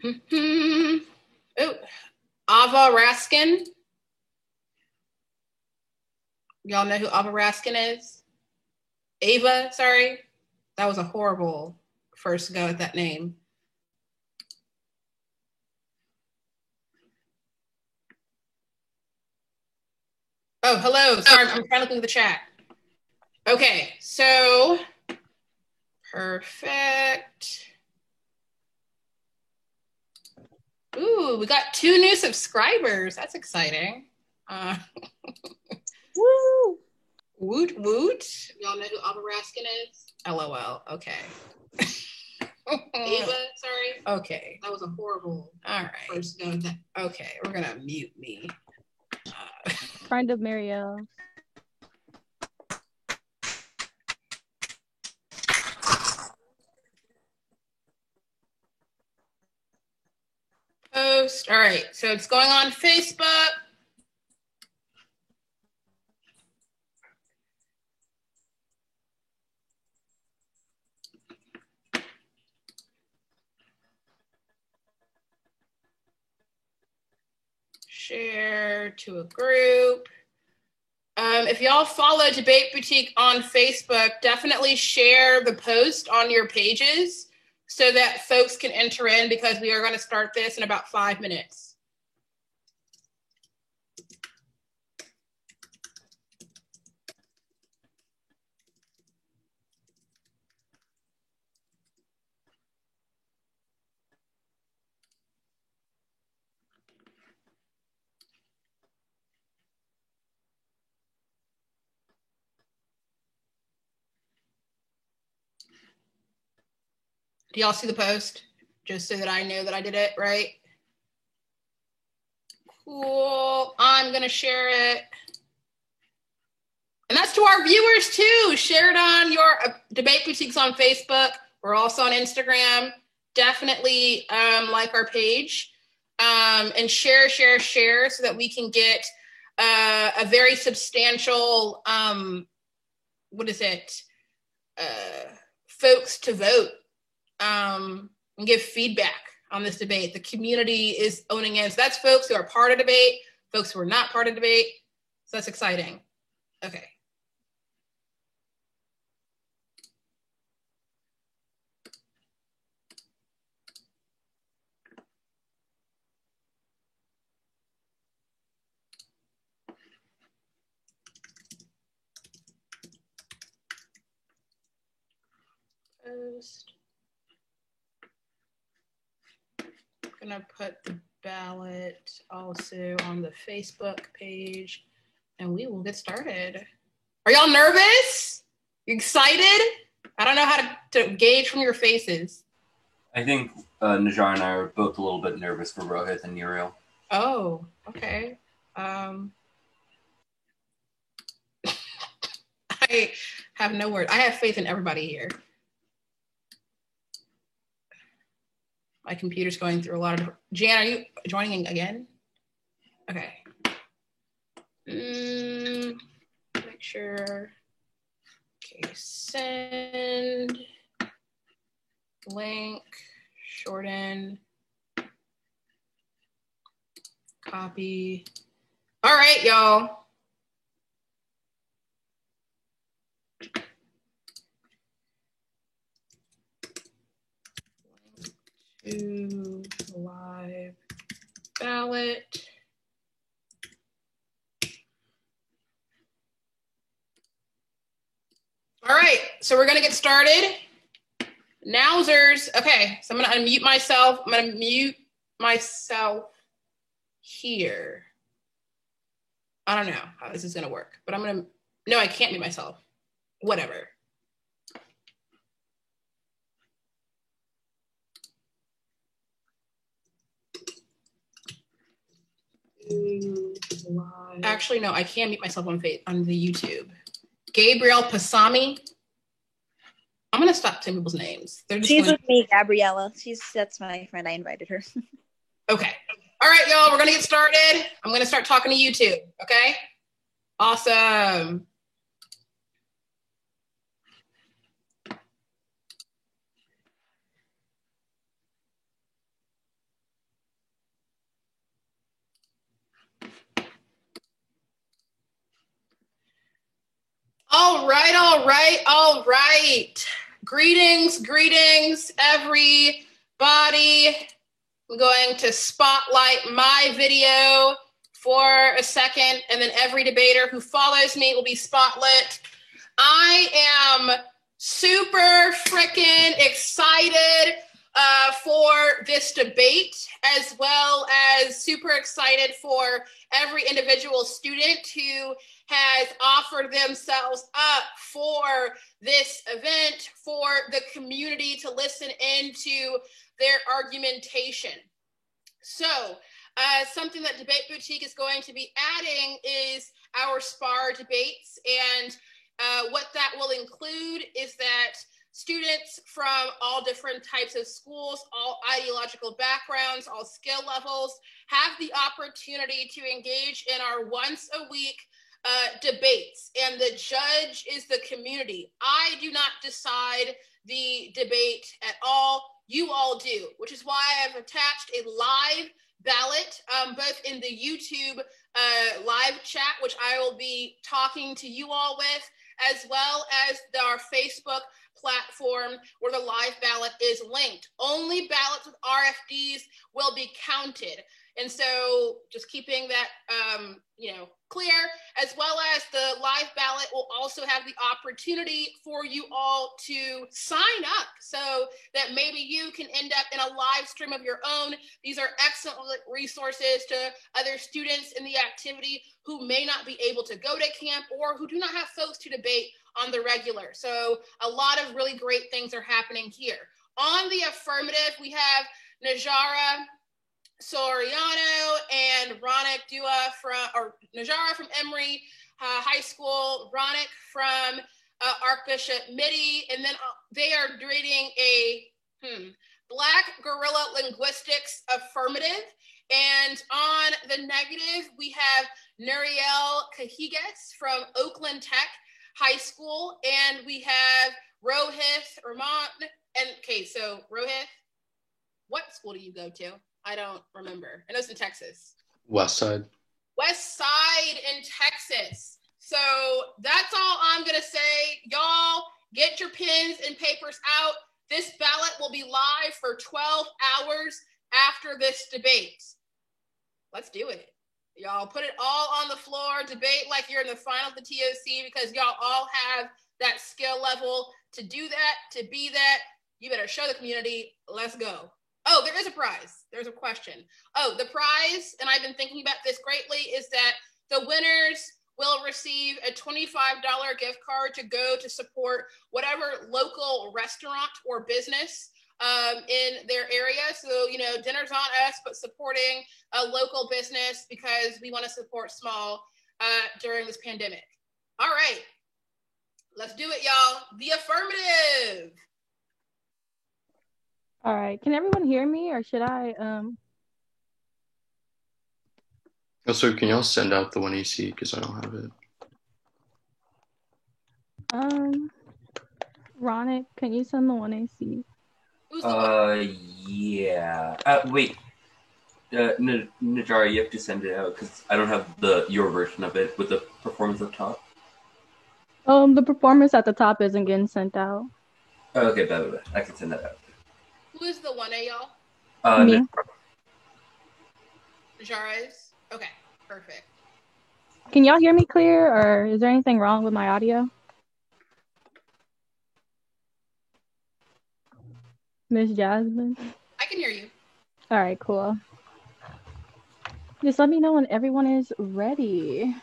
Oh, Ava Raskin. Y'all know who Ava Raskin is? Ava, sorry. That was a horrible first go at that name. Oh, hello. Sorry, I'm trying to look at the chat. Okay, so perfect. Ooh, we got 2 new subscribers. That's exciting. Woo! Woot woot. Y'all know who Ava Raskin is? LOL. Okay. Ava, sorry. Okay. That was a horrible. All right. First go. Okay, we're gonna mute me. Friend of Marielle. Post. All right, so it's going on Facebook. Share to a group. If y'all follow Debate Boutique on Facebook, definitely share the post on your pages so that folks can enter in, because we are going to start this in about 5 minutes. Do y'all see the post? Just so that I know that I did it right. Cool. I'm going to share it. And that's to our viewers too. Share it on your Debate Boutiques on Facebook. We're also on Instagram. Definitely like our page. And share so that we can get a very substantial, folks to vote and give feedback on this debate. The community is owning it. So that's folks who are part of debate, folks who are not part of debate. So that's exciting. Okay. Post. I'm gonna put the ballot also on the Facebook page, and we will get started. Are y'all nervous? You excited? I don't know how to gauge from your faces. I think Najar and I are both a little bit nervous for Rohit and Uriel. Oh, okay. I have no word. I have faith in everybody here. My computer's going through a lot of... Jan, are you joining again? Okay. Make sure. Okay, send. Link. Shorten. Copy. All right, y'all. To live ballot. All right, so we're gonna get started. Nowsers. Okay, so I'm gonna unmute myself. I'm gonna mute myself here. I don't know how this is gonna work, but I'm gonna, no, I can't mute myself. Whatever. Actually, no, I can't mute myself on the YouTube. Gabrielle Pasami. I'm gonna stop saying people's names. She's with me, Gabriella. That's my friend. I invited her. Okay. All right, y'all, we're gonna get started. I'm gonna start talking to YouTube, okay? Awesome. All right, all right, all right. Greetings, everybody. I'm going to spotlight my video for a second, and then every debater who follows me will be spotlit. I am super freaking excited for this debate, as well as super excited for every individual student who has offered themselves up for this event, for the community to listen into their argumentation. So, something that Debate Boutique is going to be adding is our SPAR debates, and what that will include is that students from all different types of schools, all ideological backgrounds, all skill levels, have the opportunity to engage in our once a week debates, and the judge is the community. I do not decide the debate at all. You all do, which is why I've attached a live ballot, both in the YouTube live chat, which I will be talking to you all with, as well as our Facebook platform where the live ballot is linked. Only ballots with RFDs will be counted. And so just keeping that, clear, as well as the live ballot will also have the opportunity for you all to sign up so that maybe you can end up in a live stream of your own. These are excellent resources to other students in the activity who may not be able to go to camp or who do not have folks to debate on the regular. So a lot of really great things are happening here. On the affirmative, we have Najara Soriano and Ronik Dua Najara from Emory High School, Ronik from Archbishop Mitty, and then they are reading a Black Guerrilla Linguistics affirmative. And on the negative, we have Nuriel Cajigas from Oakland Tech High School, and we have Rohith Rahman. And okay, so Rohith, what school do you go to? I don't remember. I know it's in Texas. West Side in Texas. So that's all I'm going to say. Y'all, get your pens and papers out. This ballot will be live for 12 hours after this debate. Let's do it. Y'all put it all on the floor. Debate like you're in the final of the TOC, because y'all all have that skill level to do that, to be that. You better show the community. Let's go. Oh, there is a prize. There's a question. Oh, the prize, and I've been thinking about this greatly, is that the winners will receive a $25 gift card to go to support whatever local restaurant or business in their area. So, dinner's on us, but supporting a local business because we want to support small during this pandemic. All right, let's do it, y'all. The affirmative. All right. Can everyone hear me, or should I? Also, can y'all send out the one AC because I don't have it. Ronick, can you send the one AC? Yeah. Wait. Najara, you have to send it out because I don't have your version of it with the performance up top. The performance at the top isn't getting sent out. Oh, okay, bad. I can send that out. Who is the 1A, y'all? Me. Najara is? Okay, perfect. Can y'all hear me clear, or is there anything wrong with my audio? Miss Jasmine? I can hear you. All right, cool. Just let me know when everyone is ready.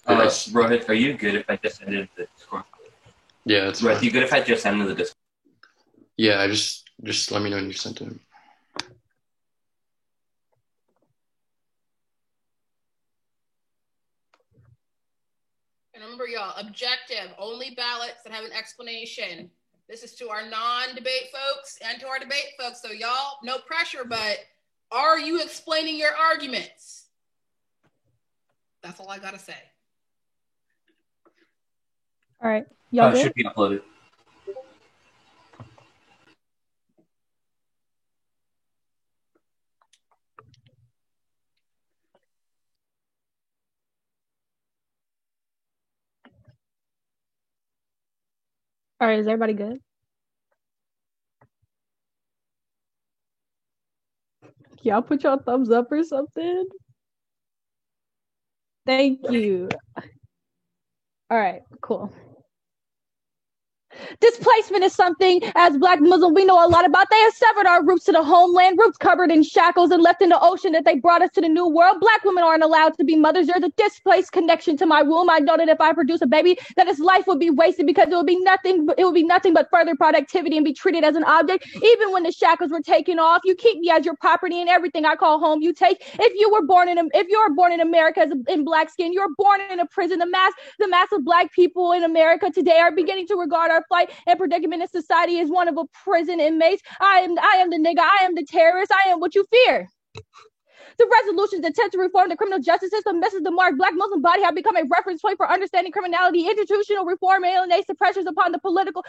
Rohit, are you good if I just send it in the Discord? Yeah, it's Rohit, you good if I just send it in the Discord? Yeah, just let me know when you sent it. And remember, y'all, objective, only ballots that have an explanation. This is to our non-debate folks and to our debate folks. So y'all, no pressure, but are you explaining your arguments? That's all I gotta say. All right, y'all good? Should be uploaded. All right, is everybody good? Y'all put your thumbs up or something? Thank you. All right, cool. Displacement is something, as Black Muslim, we know a lot about. They have severed our roots to the homeland, roots covered in shackles and left in the ocean that they brought us to the new world. Black women aren't allowed to be mothers. There's a displaced connection to my womb. I know that if I produce a baby, that his life would be wasted because it would be nothing but further productivity and be treated as an object. Even when the shackles were taken off, you keep me as your property, and everything I call home you take. If you were born in America in black skin, you're born in a prison. The mass of Black people in America today are beginning to regard our flight and predicament in society as one of a prison inmates. I am the nigga. I am the terrorist. I am what you fear. The resolutions attempt to reform the criminal justice system misses the mark. Black Muslim body have become a reference point for understanding criminality. Institutional reform alienates the pressures upon the political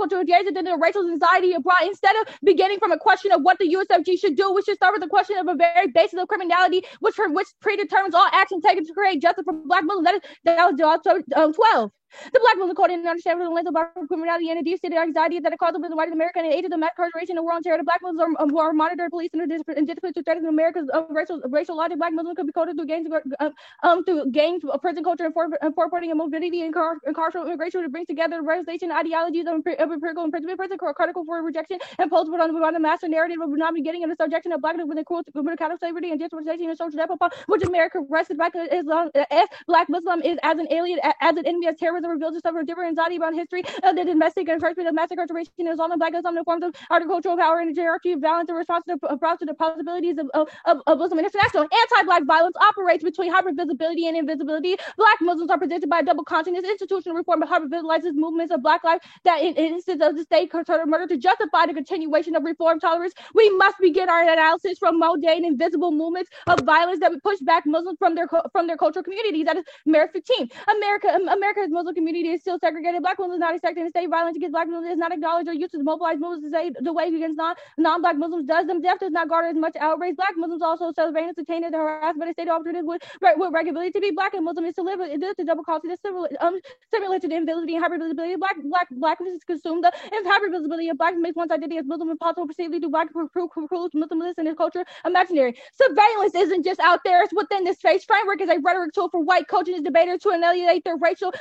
to engage in the racial anxiety abroad. Instead of beginning from a question of what the USFG should do, we should start with the question of a very basis of criminality, which predetermines all action taken to create justice for Black Muslims. That was job 12. The Black Muslim Code didn't understand the lens of criminality and the deep-seated anxiety that it caused the white American and aided the mass incarceration and war on terror. The Black Muslims are monitored police and discipline to threaten America's racial logic. Black Muslims could be coded through gangs, prison culture, and forwarding and mobility and carceral immigration to bring together the realization ideologies of empirical imprisonment, prison critical for rejection, and posed on the master narrative of not beginning in the subjection of Black with the cruel account of slavery and gentrification and social death upon which America rested Black Islam as Black Muslim is as an alien, as an enemy, as terrorism reveals itself a different anxiety about history of the domestic and first of mass incarceration is on the Black Islam in forms of agricultural power and hierarchy of violence in response to the possibilities of Muslim international. Anti-Black violence operates between hypervisibility and invisibility. Black Muslims are presented by a double consciousness. Institutional reform hypervisualizes movements of Black life that in instances of the state concerted murder to justify the continuation of reform tolerance. We must begin our analysis from mundane invisible movements of violence that push back Muslims from their cultural communities. That is Merit 15. America's Muslim community is still segregated. Black Muslims not accepted in state violence against Black Muslims is not acknowledged or used to mobilize Muslims to say the way against non-Black Muslims does. Them death does not garner as much outrage. Black Muslims also surveillance, detained, and harassed by the state officers with regularity. To be Black and Muslim is to live. It is the double cost. It is similar to the invisibility and hypervisibility. Blackness is consumed. The hypervisibility of Black makes one's identity as Muslim impossible. Perceived to Black cruel Muslims and his culture imaginary. Surveillance isn't just out there; it's within this space. Framework is a rhetoric tool for white coaches and debaters to annihilate their racial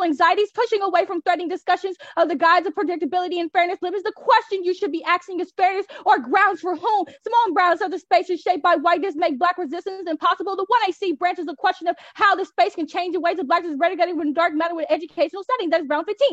anxieties, pushing away from threatening discussions of the guides of predictability and fairness limits. The question you should be asking is fairness or grounds for whom? Small and brown of the spaces shaped by whiteness make Black resistance impossible. The one I see branches the question of how the space can change in ways of Blackness is relegated with dark matter with educational setting. That is Brown 15.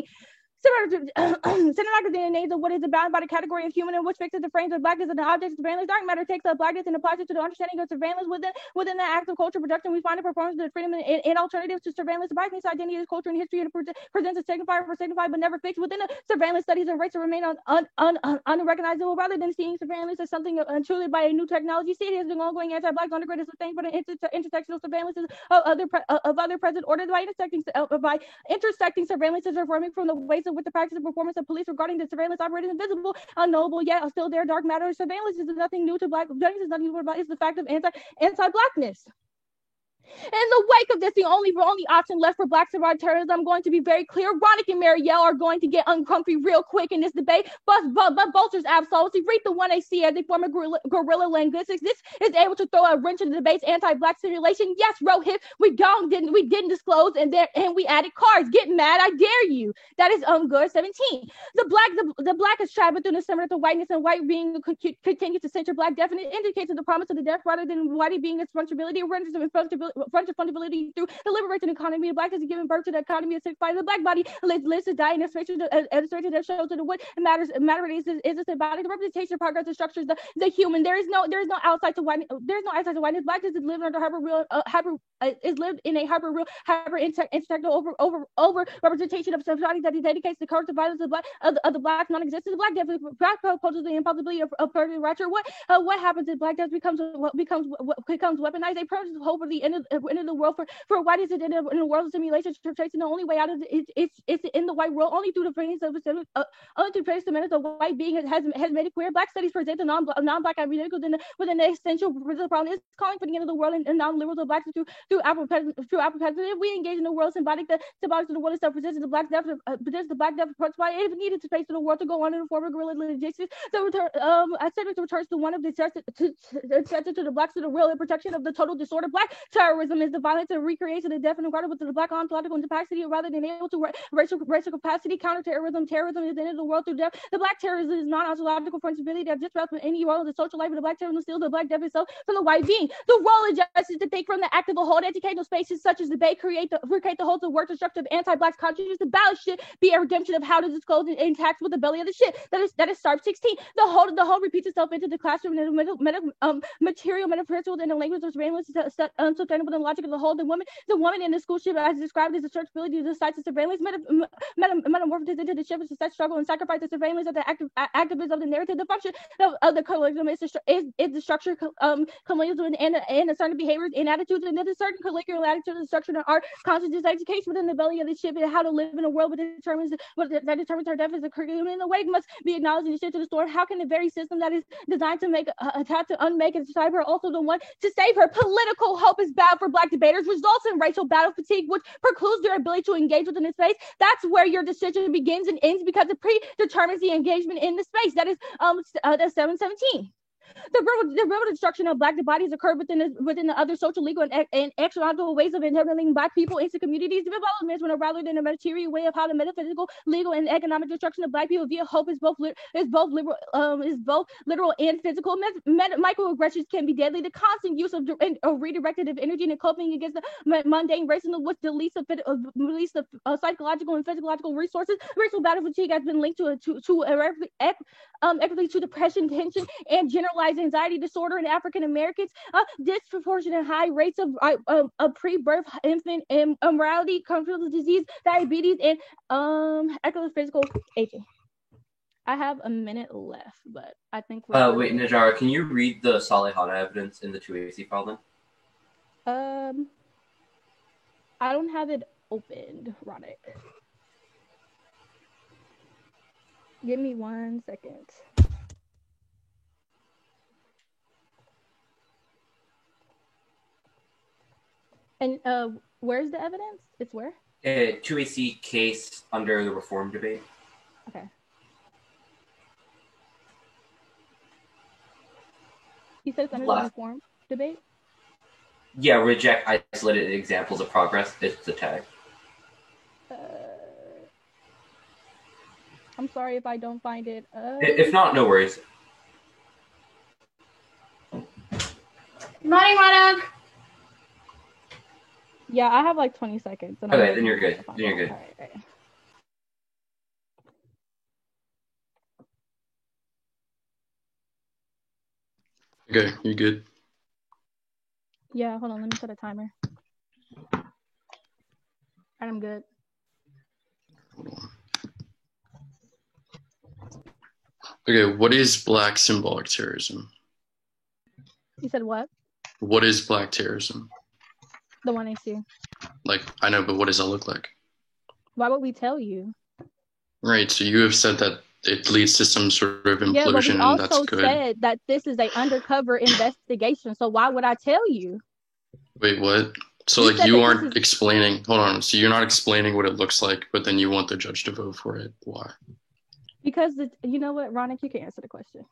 Cinematic DNA of what is bound by the category of human, in which fixes the frames of Blackness and the objects of surveillance. Dark matter takes up Blackness and applies it to the understanding of surveillance within the act of culture production. We find a performance of freedom in alternatives to surveillance. Blackness identity is culture and history and presents a signifier for signified but never fixed. Within the surveillance, studies of race remain unrecognizable. Rather than seeing surveillance as something truly by a new technology, see it as an ongoing anti-Black underground is sustained by the intersectional surveillances of other present order by intersecting surveillances reforming from the ways with the practice of performance of police regarding the surveillance operating invisible, unknowable, yet still there. Dark matter surveillance is nothing new to Black. Is nothing new about. It's the fact of anti-Blackness. In the wake of this, the only option left for Black survivor terrorism, I'm going to be very clear. Ronick and Marielle are going to get uncomfy real quick in this debate, but Vulture's absolutely read the 1AC as a form of guerrilla linguistics. This is able to throw a wrench in the debate's anti-Black simulation. Yes, Rohit, we didn't disclose, and we added cards. Get mad, I dare you. That is good 17. The Black is traveled through the similar to whiteness, and white being continue to center Black definite indicates the promise of the death rather than white being its fungibility or renders fundability through the liberating economy. Blackness is giving birth to the economy of signifies the Black body lives to die in a structure that shows that what matters is a symbolic representation of progress that structures the human. There is no outside to whiteness. There's no outside to whiteness. Blackness is lived under is lived in a hyper intersectional over representation of society that dedicates the courage to violence of the Black non-existence. The Black poses the impossibility of further rapture. What happens is Black death becomes weaponized. A purpose hope of the end into the world for white is in the world of simulation tracing the only way out of it's in the white world only through the presence of only through the minutes of white being has made it clear. Black studies present the non-black identity within the essential problem is calling for the end of the world and non-liberals of blacks through Afro-Pessimism. We engage in the world symbolic to the world itself presents the black depth approach by if it needed to face to the world to go on in the form of guerrilla logistics. So I said it returns to one of the to the blacks to the real protection of the total disorder. Black terrorism is the violence and recreation of death and regarded with the black ontological capacity rather than able to racial capacity. Terrorism is the end of the world through death. The black terrorism is non-ontological responsibility that just from any role of the social life of the black terrorism steals the black death itself from the white being. The role of justice is to take from the active hold educational spaces such as debate, create the holds of work destructive anti-black consciousness. The ballot should be a redemption of how to disclose and tax with the belly of the shit. That is SARP 16. The whole repeats itself into the classroom and material metaphysical in the language of surveillance unsustainable in the logic of the whole. The woman in the school ship as described as the searchability of the sites of surveillance metamorphoses into the ship of success struggle and sacrifice the surveillance of the activists of the narrative. The function of the colloquialism is the structure colloquialism and a certain behaviors and attitudes and then a certain colloquial attitude and structure and art consciousness education within the belly of the ship and how to live in a world that determines our death as a curriculum in the way must be acknowledged in the shit to the storm. How can the very system that is designed to make attack to unmake and decide her also the one to save her? Political hope is bad for black debaters, results in racial battle fatigue, which precludes their ability to engage within the space. That's where your decision begins and ends because it predetermines the engagement in the space. That is that's 717. The real destruction of black bodies occurred within the other social, legal, and external ways of intimidating black people into communities. Developments when rather than a material way of how the metaphysical, legal, and economic destruction of black people via hope is both literal and physical. Microaggressions can be deadly. The constant use of redirected energy and coping against the mundane racism with the release of psychological and physiological resources. Racial battle fatigue has been linked to depression, tension, and generalized anxiety disorder in African Americans. Disproportionate high rates of pre-birth infant immorality, congenital disease, diabetes, and physical aging. I have a minute left, but I think wait, Najara, can you read the Salihana evidence in the 2AC file then? I don't have it opened, Ronick. Give me 1 second. And where's the evidence? It's where? 2AC case under the reform debate. Okay. You said it's under the reform debate? Yeah, reject isolated examples of progress. It's the tag. I'm sorry if I don't find it. If not, no worries. Morning, Ronick. Yeah, I have like 20 seconds. And Okay, then you're good. All right. Okay, you good? Yeah, hold on. Let me set a timer. All right, I'm good. Hold on. Okay, what is black symbolic terrorism? You said what? What is black terrorism? The one I see. Like, I know, but what does that look like? Why would we tell you? Right, so you have said that it leads to some sort of implosion, yeah, but we and that's also good. said that this is an undercover investigation, so why would I tell you? Wait, what? So, You like, said you that aren't this explaining... Hold on, so you're not explaining what it looks like, but then you want the judge to vote for it. Why? Because, you know what, Ronick, you can answer the question.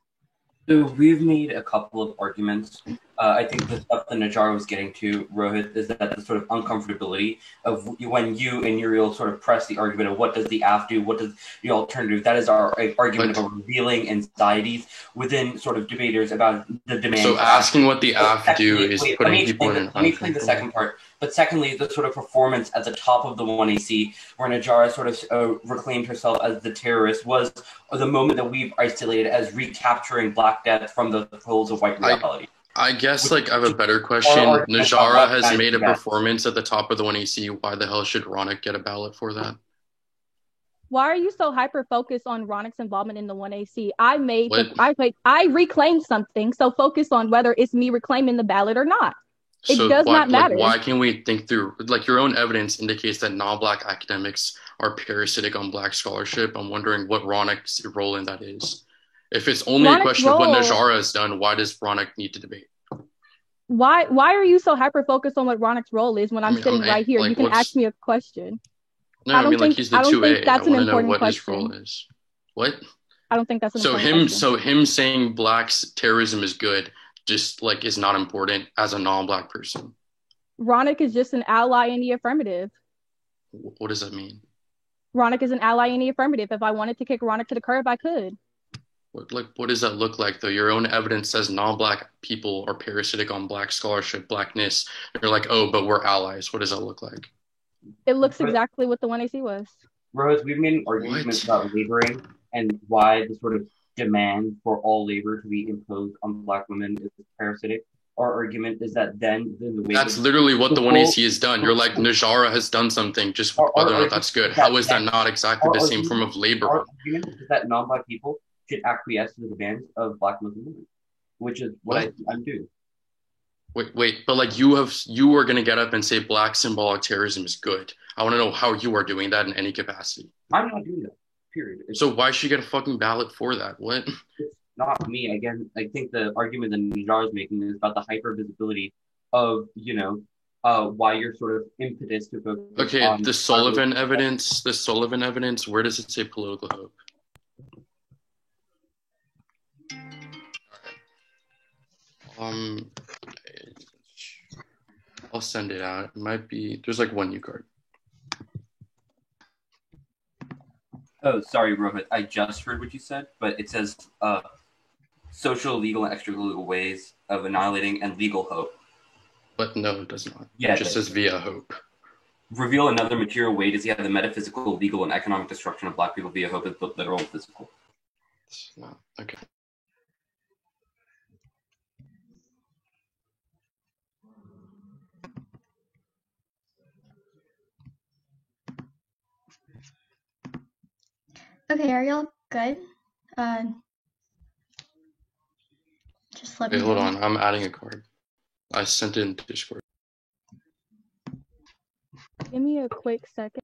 So we've made a couple of arguments. I think the stuff that Najara was getting to, Rohit, is that the sort of uncomfortability of when you and Uriel sort of press the argument of what does the AF do, what does the alternative, that is our argument of revealing anxieties within sort of debaters about the demand. So asking what the AF do is putting people in an Let me explain the second part. But secondly, the sort of performance at the top of the 1AC, where Najara sort of reclaimed herself as the terrorist, was the moment that we've isolated as recapturing Black Death from the poles of white reality. I guess, like, I have a better question. Najara has made a performance at the top of the 1AC. Why the hell should Ronick get a ballot for that? Why are you so hyper-focused on Ronick's involvement in the 1AC? I reclaimed something, so focus on whether it's me reclaiming the ballot or not. It So does why, not matter. why can't we think through, your own evidence indicates that non-Black academics are parasitic on Black scholarship. I'm wondering what Ronik's role in that is. If it's only a question of what Najara has done, why does Ronik need to debate? Why are you so hyper focused on what Ronik's role is when I'm sitting right here? You can ask me a question. No, I mean, he's the 2A. I want to know what his role is. What? I don't think that's an important question. So him saying Black's terrorism is good just is not important as a non-Black person. Ronik is just an ally in the affirmative. What does that mean? Ronik is an ally in the affirmative. If I wanted to kick Ronik to the curb, I could. What does that look like, though? Your own evidence says non-Black people are parasitic on Black scholarship, Blackness. And you're like, oh, but we're allies. What does that look like? It looks exactly what the 1AC was. Rose, we've made an argument about laboring and why the sort of demand for all labor to be imposed on Black women is parasitic. Our argument is that then the way that's literally what the 1AC has done. You're like, Najara has done something, just whether or not that's good. How is that not exactly the same form of labor? Our argument is that non-Black people should acquiesce to the demands of Black Muslim women, which is what I'm doing. Wait, but you are going to get up and say Black symbolic terrorism is good. I want to know how you are doing that in any capacity. I'm not doing that, period. So why should you get a fucking ballot for that? What? It's not me. Again, I think the argument that Najara is making is about the hyper visibility of, why you're sort of impetus to focus on... Okay, the Sullivan evidence, where does it say political hope? I'll send it out. It might be, there's one new card. Oh, sorry, Rohit. I just heard what you said, but it says social, legal, and extra-legal ways of annihilating and legal hope. But no, it does not. Yeah, it just says via hope. Reveal another material way to see how the metaphysical, legal, and economic destruction of Black people via hope is both literal and physical. No, okay. Okay, are y'all good? Just let me know. Hold on, I'm adding a card. I sent it in Discord. Give me a quick second.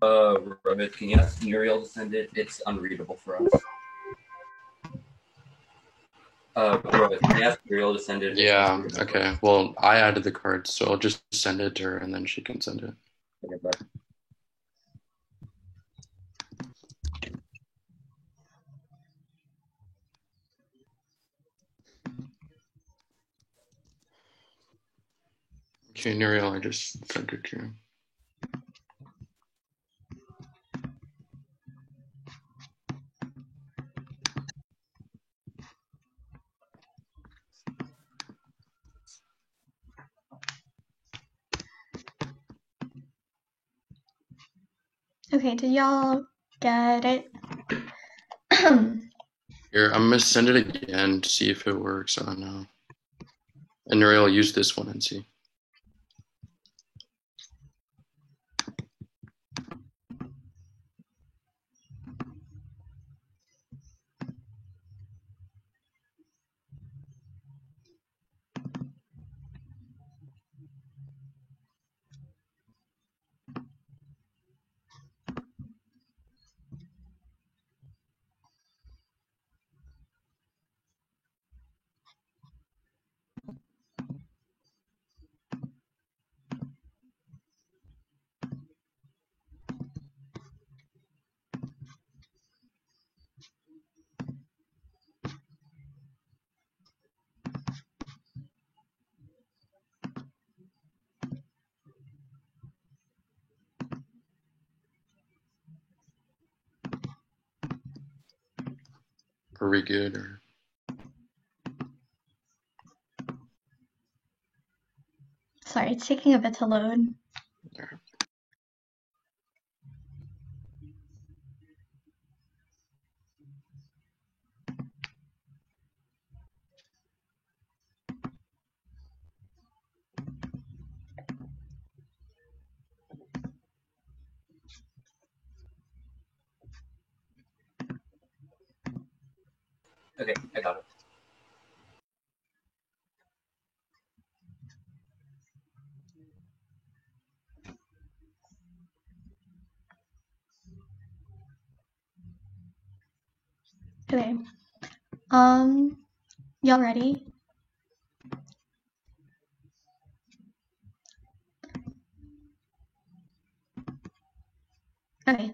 Rohit, can you ask Muriel to send it? It's unreadable for us. Rohit, can you ask Muriel to send it? Yeah, okay. Well, I added the card, so I'll just send it to her and then she can send it. Okay, bye. Okay, Muriel, I just sent it to you. Okay, did y'all get it? Here, I'm gonna send it again to see if it works. I don't know. And Muriel, use this one and see. Are we good? Or... Sorry, it's taking a bit to load. Okay, I got it. Okay. Y'all ready? Okay.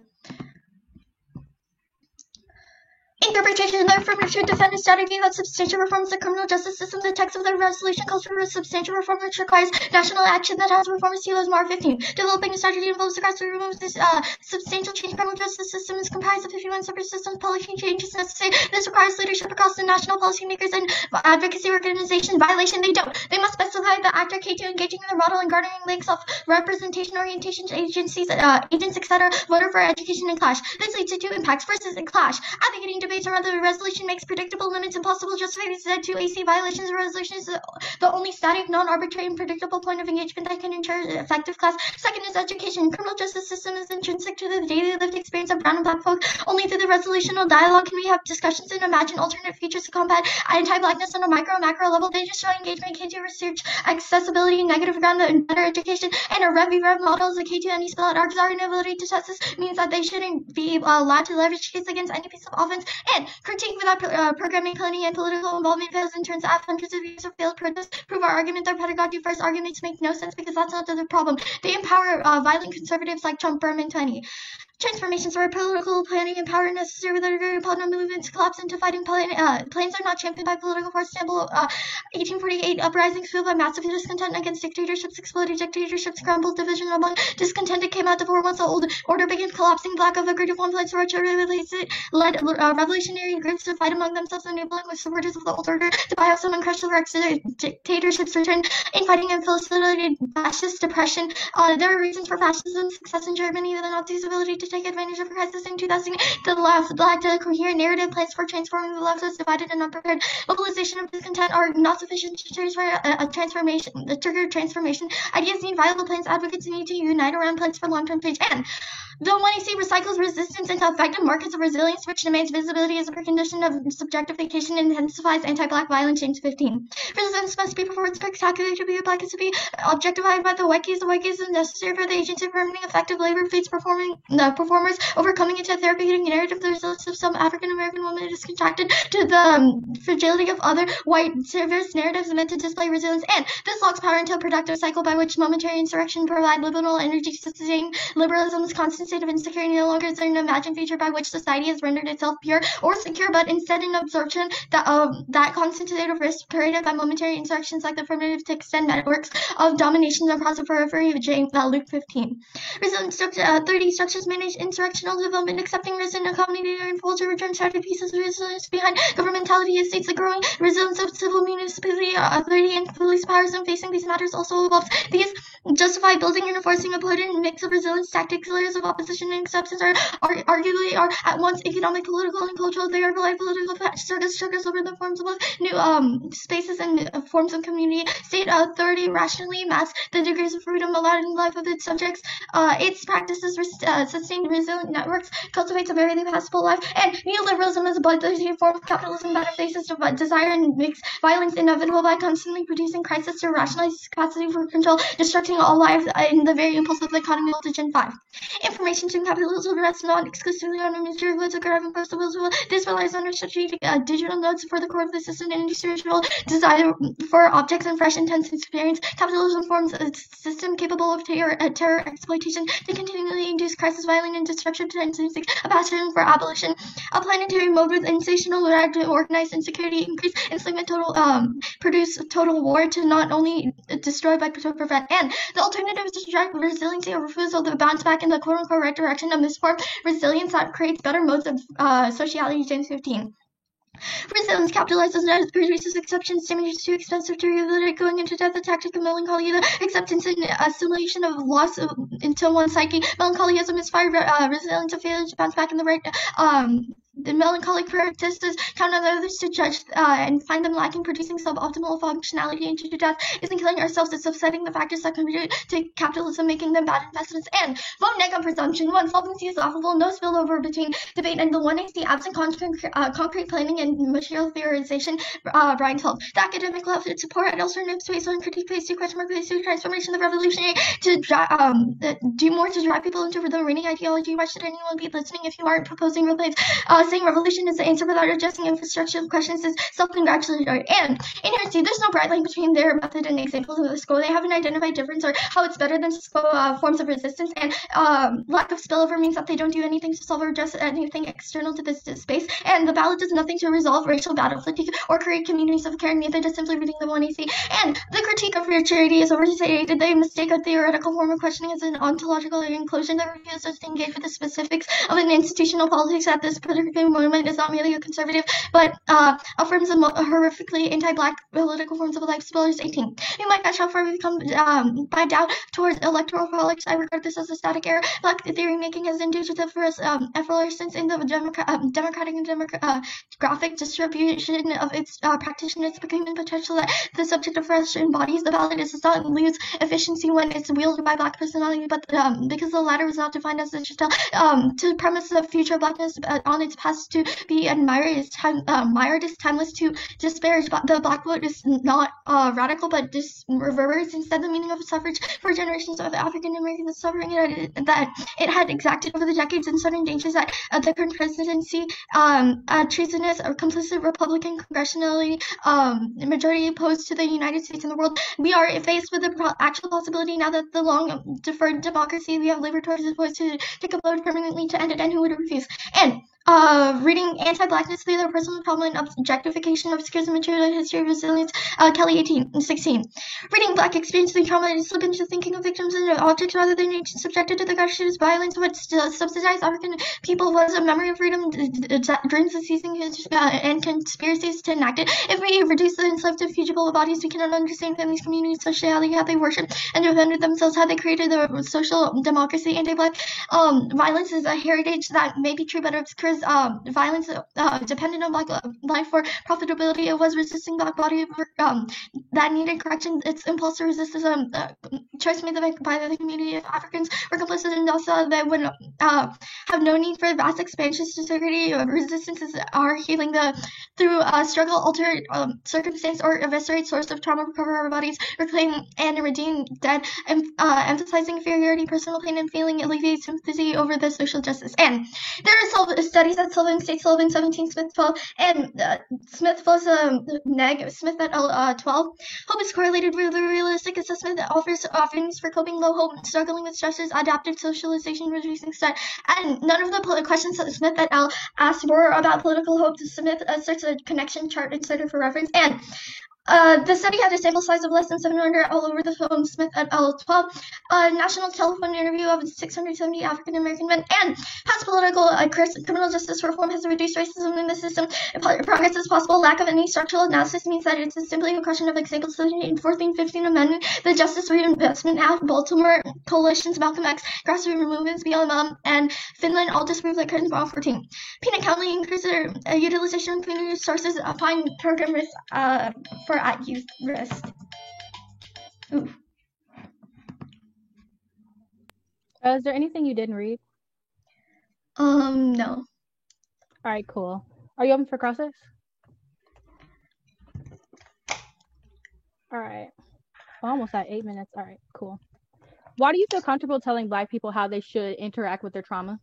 Interpretation of the affirmative defendant's strategy that substantial reforms the criminal justice system. The text of the resolution calls for a substantial reform which requires national action that has reforms to as Mar 15. Developing a strategy involves the cost to remove this substantial change. Criminal justice system is comprised of 51 separate systems. Policy changes necessary. This requires leadership across the national policymakers and advocacy organizations. Violation, they don't. They must specify the actor K2 engaging in their model and garnering links of representation orientation agencies, agents, etc. Voter for education and clash. This leads to two impacts. First is a clash. Advocating debates around the resolution makes predictable limits impossible. Justifying said to AC violations. The resolution is the only static, non-arbitrary, and predictable point of engagement that can ensure effective class. Second is education. Criminal justice system is intrinsic to the daily lived experience of brown and black folk. Only through the resolutional dialogue can we have discussions and imagine alternate futures to combat anti-blackness on a micro and macro level. They destroy engagement, K2 research, accessibility, negative ground, and better education, and a Rev models. The K2 any spell out argues our inability to test this means that they shouldn't be allowed to leverage case against any piece of offense. And critique without programming, planning, and political involvement fails in turns out hundreds of years of failed protests prove our argument. Their pedagogy first arguments make no sense because that's not the problem. They empower violent conservatives like Trump, Berman, Tunney. Transformations where political planning and power are necessary with a very important movement to collapse into fighting plans are not championed by political force. Example, 1848 uprisings fueled by massive discontent against dictatorships exploded. Dictatorships crumbled. Division among discontented came out. The war once the old order began collapsing. Black of agreed upon flights for led revolutionary groups to fight among themselves, enabling with supporters of the old order to buy out some and crush the dictatorships return. Infighting and facilitated fascist depression. There are reasons for fascism's success in Germany. The Nazis' ability to take advantage of a crisis in 2008. The left lacked a coherent narrative. Plans for transforming the left was divided and unprepared. Mobilization of discontent are not sufficient to transfer a transformation. The trigger transformation. Ideas need viable plans. Advocates need to unite around plans for long-term change. And though when you see recycles resistance into effective markets of resilience, which demands visibility as a precondition of subjectification and intensifies anti-black violence, James 15. Resistance must be performed spectacularly to be black is to be objectified by the white gaze. The white gaze is necessary for the agents of permanent effective labor feats performers overcoming into a therapeutic narrative. The results of some African American woman is contracted to the fragility of other white service narratives meant to display resilience, and this locks power into a productive cycle by which momentary insurrection provide liminal energy to sustain liberalism's constant state of insecurity. No longer is there an imagined future by which society has rendered itself pure or secure, but instead an absorption that constant state of risk created by momentary insurrections like the affirmative to extend networks of domination across the periphery of Luke 15. Resilience 30 structures manage insurrectional development, accepting risk and accommodating and full to return started pieces of resilience behind governmentality states. The growing resilience of civil municipality, authority, and police powers in facing these matters also evolves. These justify building and enforcing a potent mix of resilience tactics. Layers of opposition and acceptance are arguably at once economic, political, and cultural. They are political struggles over the forms of new spaces and forms of community. State authority rationally maps the degrees of freedom allowed in the life of its subjects. Its practices sustained resilient networks, cultivates a very passable life, and neoliberalism is a bloodthirsty form of capitalism that faces desire and makes violence inevitable by constantly producing crisis to rationalize its capacity for control, destructing all life in the very impulse of the economy. Gen 5. Information to capitalism rests not exclusively on material goods or grabbing postal bills. This relies on a strategic digital nodes for the core of the system and industrial desire for objects and fresh intense experience. Capitalism forms a system capable of terror exploitation to continually induce crisis, violence, and destruction to intrinsic a passion for abolition. A planetary mode with sensational drag to organize insecurity, increase enslavement, produce total war to not only destroy but to prevent. And the alternative is to drive resiliency or refusal to bounce back in the quote-unquote right direction of this form resilience that creates better modes of sociality. James 15. Resilience capitalizes on reduces acceptance, damages too expensive to rehabilitate, going into death, a tactic of melancholy, the acceptance and assimilation of loss into one's psyche. Melancholy is a misfired resilience of failure to bounce back in the right. The melancholic practices count on others to judge and find them lacking, producing suboptimal functionality into death. Isn't killing ourselves, it's upsetting the factors that contribute to capitalism, making them bad investments. And vote neg on presumption. One, solvency is laughable, no spillover between debate and the 180, absent concrete planning and material theorization. Brian told the academic left its support and alternative space on critique phase 2 question mark phase 2 transformation of revolutionary to do more to drive people into the reigning ideology. Why should anyone be listening if you aren't proposing real life? Saying revolution is the answer without addressing infrastructural questions is self-congratulatory. And inherently, there's no bright line between their method and examples of the school. They haven't identified difference or how it's better than forms of resistance. And lack of spillover means that they don't do anything to solve or address anything external to this space. And the ballot does nothing to resolve racial battle fatigue or create communities of care. Neither does simply reading the 1AC. And the critique of maturity is overstated. They mistake a theoretical form of questioning as an ontological inclusion that refuses to engage with the specifics of an institutional politics at this particular moment is not merely a conservative, but affirms the horrifically anti-black political forms of life. Spoilers 18. You might catch how far we've come by doubt towards electoral politics. I regard this as a static error. Black theory making has induced the first efflorescence in the democratic and demographic distribution of its practitioners, becoming potential that the subject of fresh embodies the ballot is not lose efficiency when it's wielded by black personality, but because the latter was not defined as digital, to premise the future of blackness on its past to be admired is timeless. To disparage the black vote is not radical, but reverberates instead the meaning of suffrage for generations of African Americans suffering that it had exacted over the decades and sudden dangers that the current presidency, treasonous or complicit Republican congressionally majority opposed to the United States and the world. We are faced with the actual possibility now that the long deferred democracy we have labored towards is poised to take a vote permanently to end it, and who would refuse? And reading anti-blackness through their personal problem and objectification obscures the material history of resilience. Kelly 16. Reading black experience through trauma and slip into thinking of victims and objects rather than subjected to the gratuitous violence what subsidized African people was a memory of freedom, dreams of seizing and conspiracies to enact it. If we reduce the enslaved to fugible bodies, we cannot understand families, communities, socially, how they worship and defended themselves, how they created the social democracy. Anti-black violence is a heritage that may be true, but obscures violence dependent on black life for profitability. It was resisting black body that needed correction. Its impulse to resist is a choice made by the community. If Africans were complicit in DOSA, they would have no need for vast expansions to security. Resistances are healing through struggle, alter circumstance, or eviscerate source of trauma, recover our bodies, reclaim and redeem dead, emphasizing inferiority, personal pain and feeling, alleviate sympathy over the social justice. And there are studies that Sullivan states, Sullivan 17, Smith 12, and Smith plus neg, Smith at 12. Hope is correlated with a realistic assessment that offers avenues for coping. Low hope, struggling with stressors, adaptive socialization, reducing stress. And none of the questions that Smith et al. Asked were about political hope. Smith asserts a connection chart inserted for reference. And the study had a sample size of less than 700 all over the phone. Smith et al. 12. National telephone interview of 670 African American men. And past political criminal justice reform has reduced racism in the system. Progress is possible. Lack of any structural analysis means that it's simply a question of examples. In 14th, 15th Amendment, the Justice Reinvestment Act, Baltimore coalitions, Malcolm X, grassroots movements, BLM, and Finland all disprove that current law 14. Peanut County increased their utilization of community sources, find program risk for at youth risk. Ooh. Is there anything you didn't read? No. All right, cool. Are you open for crosses? All right. We're almost at 8 minutes. All right, cool. Why do you feel comfortable telling Black people how they should interact with their trauma?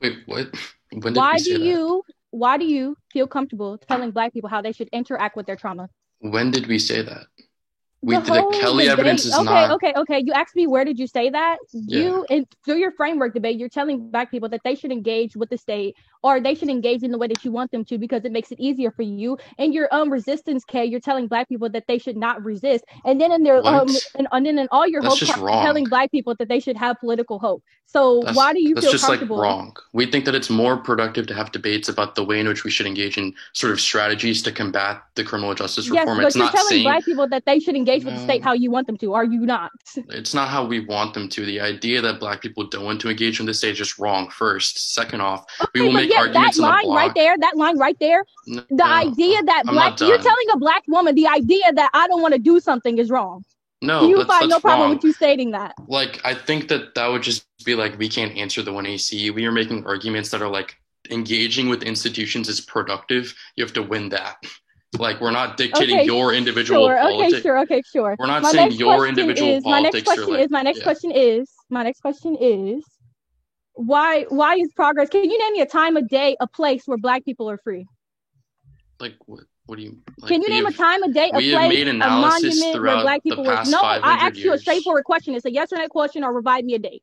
Wait, what? When did we say that? Why do you feel comfortable telling Black people how they should interact with their trauma? When did we say that? The Kelly evidence is not. Okay. You asked me where did you say that? Yeah. Through your framework debate, you're telling Black people that they should engage with the state, or they should engage in the way that you want them to, because it makes it easier for you. In your resistance, K, you're telling Black people that they should not resist, and then in their and then in all your hope, telling Black people that they should have political hope. So why do you feel comfortable? That's just wrong. We think that it's more productive to have debates about the way in which we should engage in sort of strategies to combat the criminal justice reform. Yes, but you're telling Black people that they should engage with the state how you want them to. Are you not? It's not how we want them to. The idea that Black people don't want to engage in the state is just wrong. First, second off, we will make arguments in the block. That line right there. The idea that you're telling a Black woman the idea that I don't want to do something is wrong. No, you find no problem with you stating that. Like, I think that would just be like, we can't answer the 1AC. We are making arguments that are like, engaging with institutions is productive. You have to win that. Like, we're not dictating your individual politics. Okay, sure. We're not saying your individual politics. My next question is, why is progress? Can you name me a time, a day, a place where Black people are free? Like, what do you? Like, can you name a time, a day, a place, a monument where Black people were? No, I asked you a straightforward question. It's a yes or no question, or provide me a date.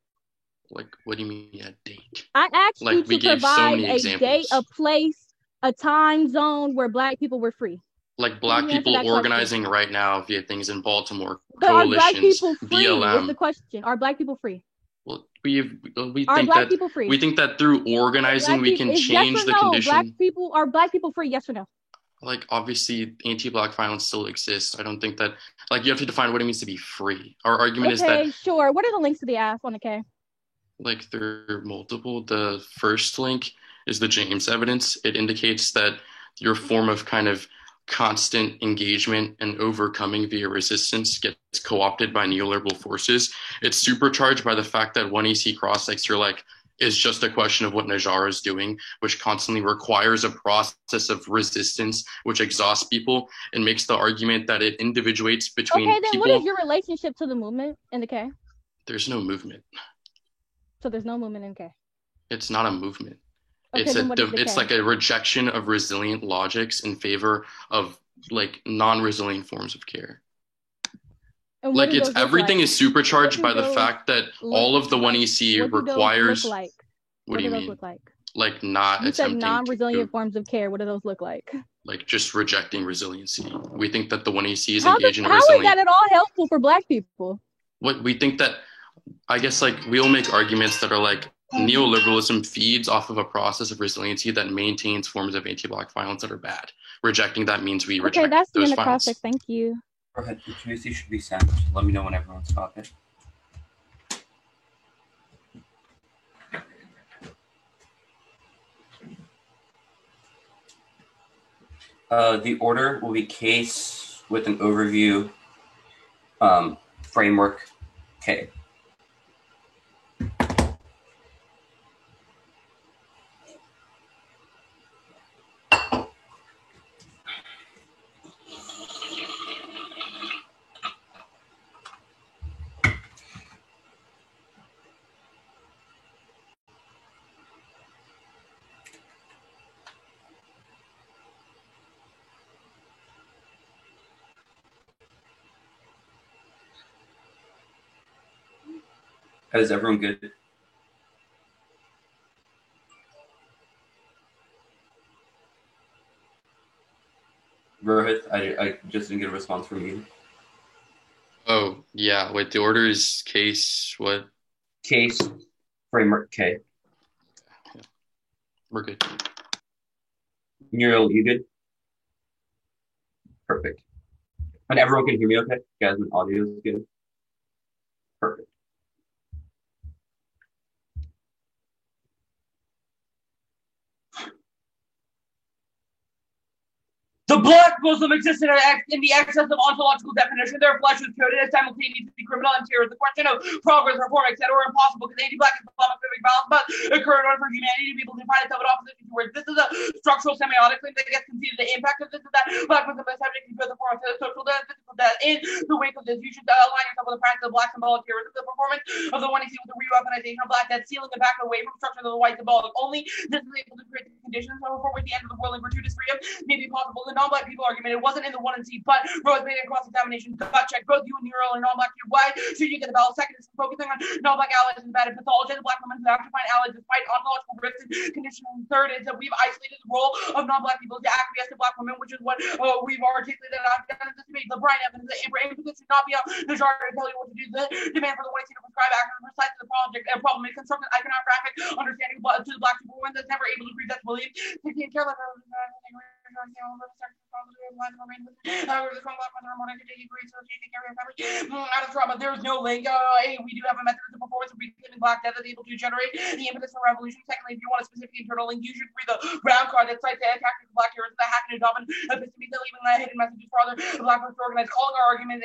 Like, what do you mean a date? I asked you to provide a date, a place, a time zone where Black people were free. Like Black people organizing right now via things in Baltimore, but coalitions, are Black people free? BLM. Is the question. Are Black people free? Well, we think that through organizing we can change the condition. Are Black people free? Yes or no? Like, obviously, anti-Black violence still exists. I don't think that, like, you have to define what it means to be free. Our argument is that. Okay, sure. What are the links to the app on the K? Like, there are multiple. The first link is the James evidence. It indicates that your form of kind of constant engagement and overcoming via resistance gets co-opted by neoliberal forces. It's supercharged by the fact that 1AC cross-sector is just a question of what Najjar is doing, which constantly requires a process of resistance, which exhausts people and makes the argument that it individuates between people. Okay, then what is your relationship to the movement in the K? There's no movement. So there's no movement in K? It's not a movement. Okay, it's like a rejection of resilient logics in favor of like non-resilient forms of care. Like, it's everything is supercharged by the fact that all of the 1EC requires. What do you mean? Look like? Like, not attempting non-resilient forms of care. What do those look like? Like, just rejecting resiliency. We think that the 1EC is engaging in resilience. How is that at all helpful for Black people? What we think that, I guess, like, we'll make arguments that are like, neoliberalism feeds off of a process of resiliency that maintains forms of anti-Black violence that are bad. Rejecting that means we reject those violence. Okay, that's the process. Thank you. Go ahead. The Tuesday should be sent. Let me know when everyone's got it. The order will be case with an overview, framework, K. Is everyone good? Rohit, I just didn't get a response from you. Oh, yeah. Wait, the order is case what? Case, framework, K. Yeah. We're good. Muriel, you good? Perfect. And everyone can hear me okay? Guys, my audio is good? Perfect. The Black Muslim existed in the excess of ontological definition. Their flesh was coded as simultaneously criminal and terrorist. The question of progress, reform, etc. were impossible because anti-Black and Islamophobic violence must occur in order for humanity to be able to find itself in opposition to words. This is a structural semiotic thing that gets conceded. The impact of this is that Black Muslims are subject to both the form of social that in the wake of this, you should align yourself with the practice of black symbolic heroism. The performance of the one you see with the re-weaponization of black death, sealing the back away from structure of the white symbolic only. This is able to create the conditions for the end of the world and gratuitous freedom may be possible. The non-black people argument, it wasn't in the 1 and C, but Rose made a cross-examination gut check. Both you and Neural and non-black people. Why should you get the ballot? Second is focusing on non-black allies and bad pathology. The black women who have to find allies despite ontological rifts and conditioning. Third is that we've isolated the role of non-black people to acquiesce to black women, which is what we've articulated. I've done in this debate. The Brian Evans, the Abraham, this should not be a Najar to tell you what to do. The demand for the white to prescribe action precisely the problem is construct an iconographic understanding to the black people when that's never able to agree that's believed. They can't care less. Out of trauma, there is no link. We do have a method of performance of reclaiming black death that is able to generate the impetus for revolution. Secondly, if you want a specific internal link, you should read the round card that cites the attack of black heroes, the hack and dominant episteme, that leaving the hidden messages for other black folks organized. Calling our argument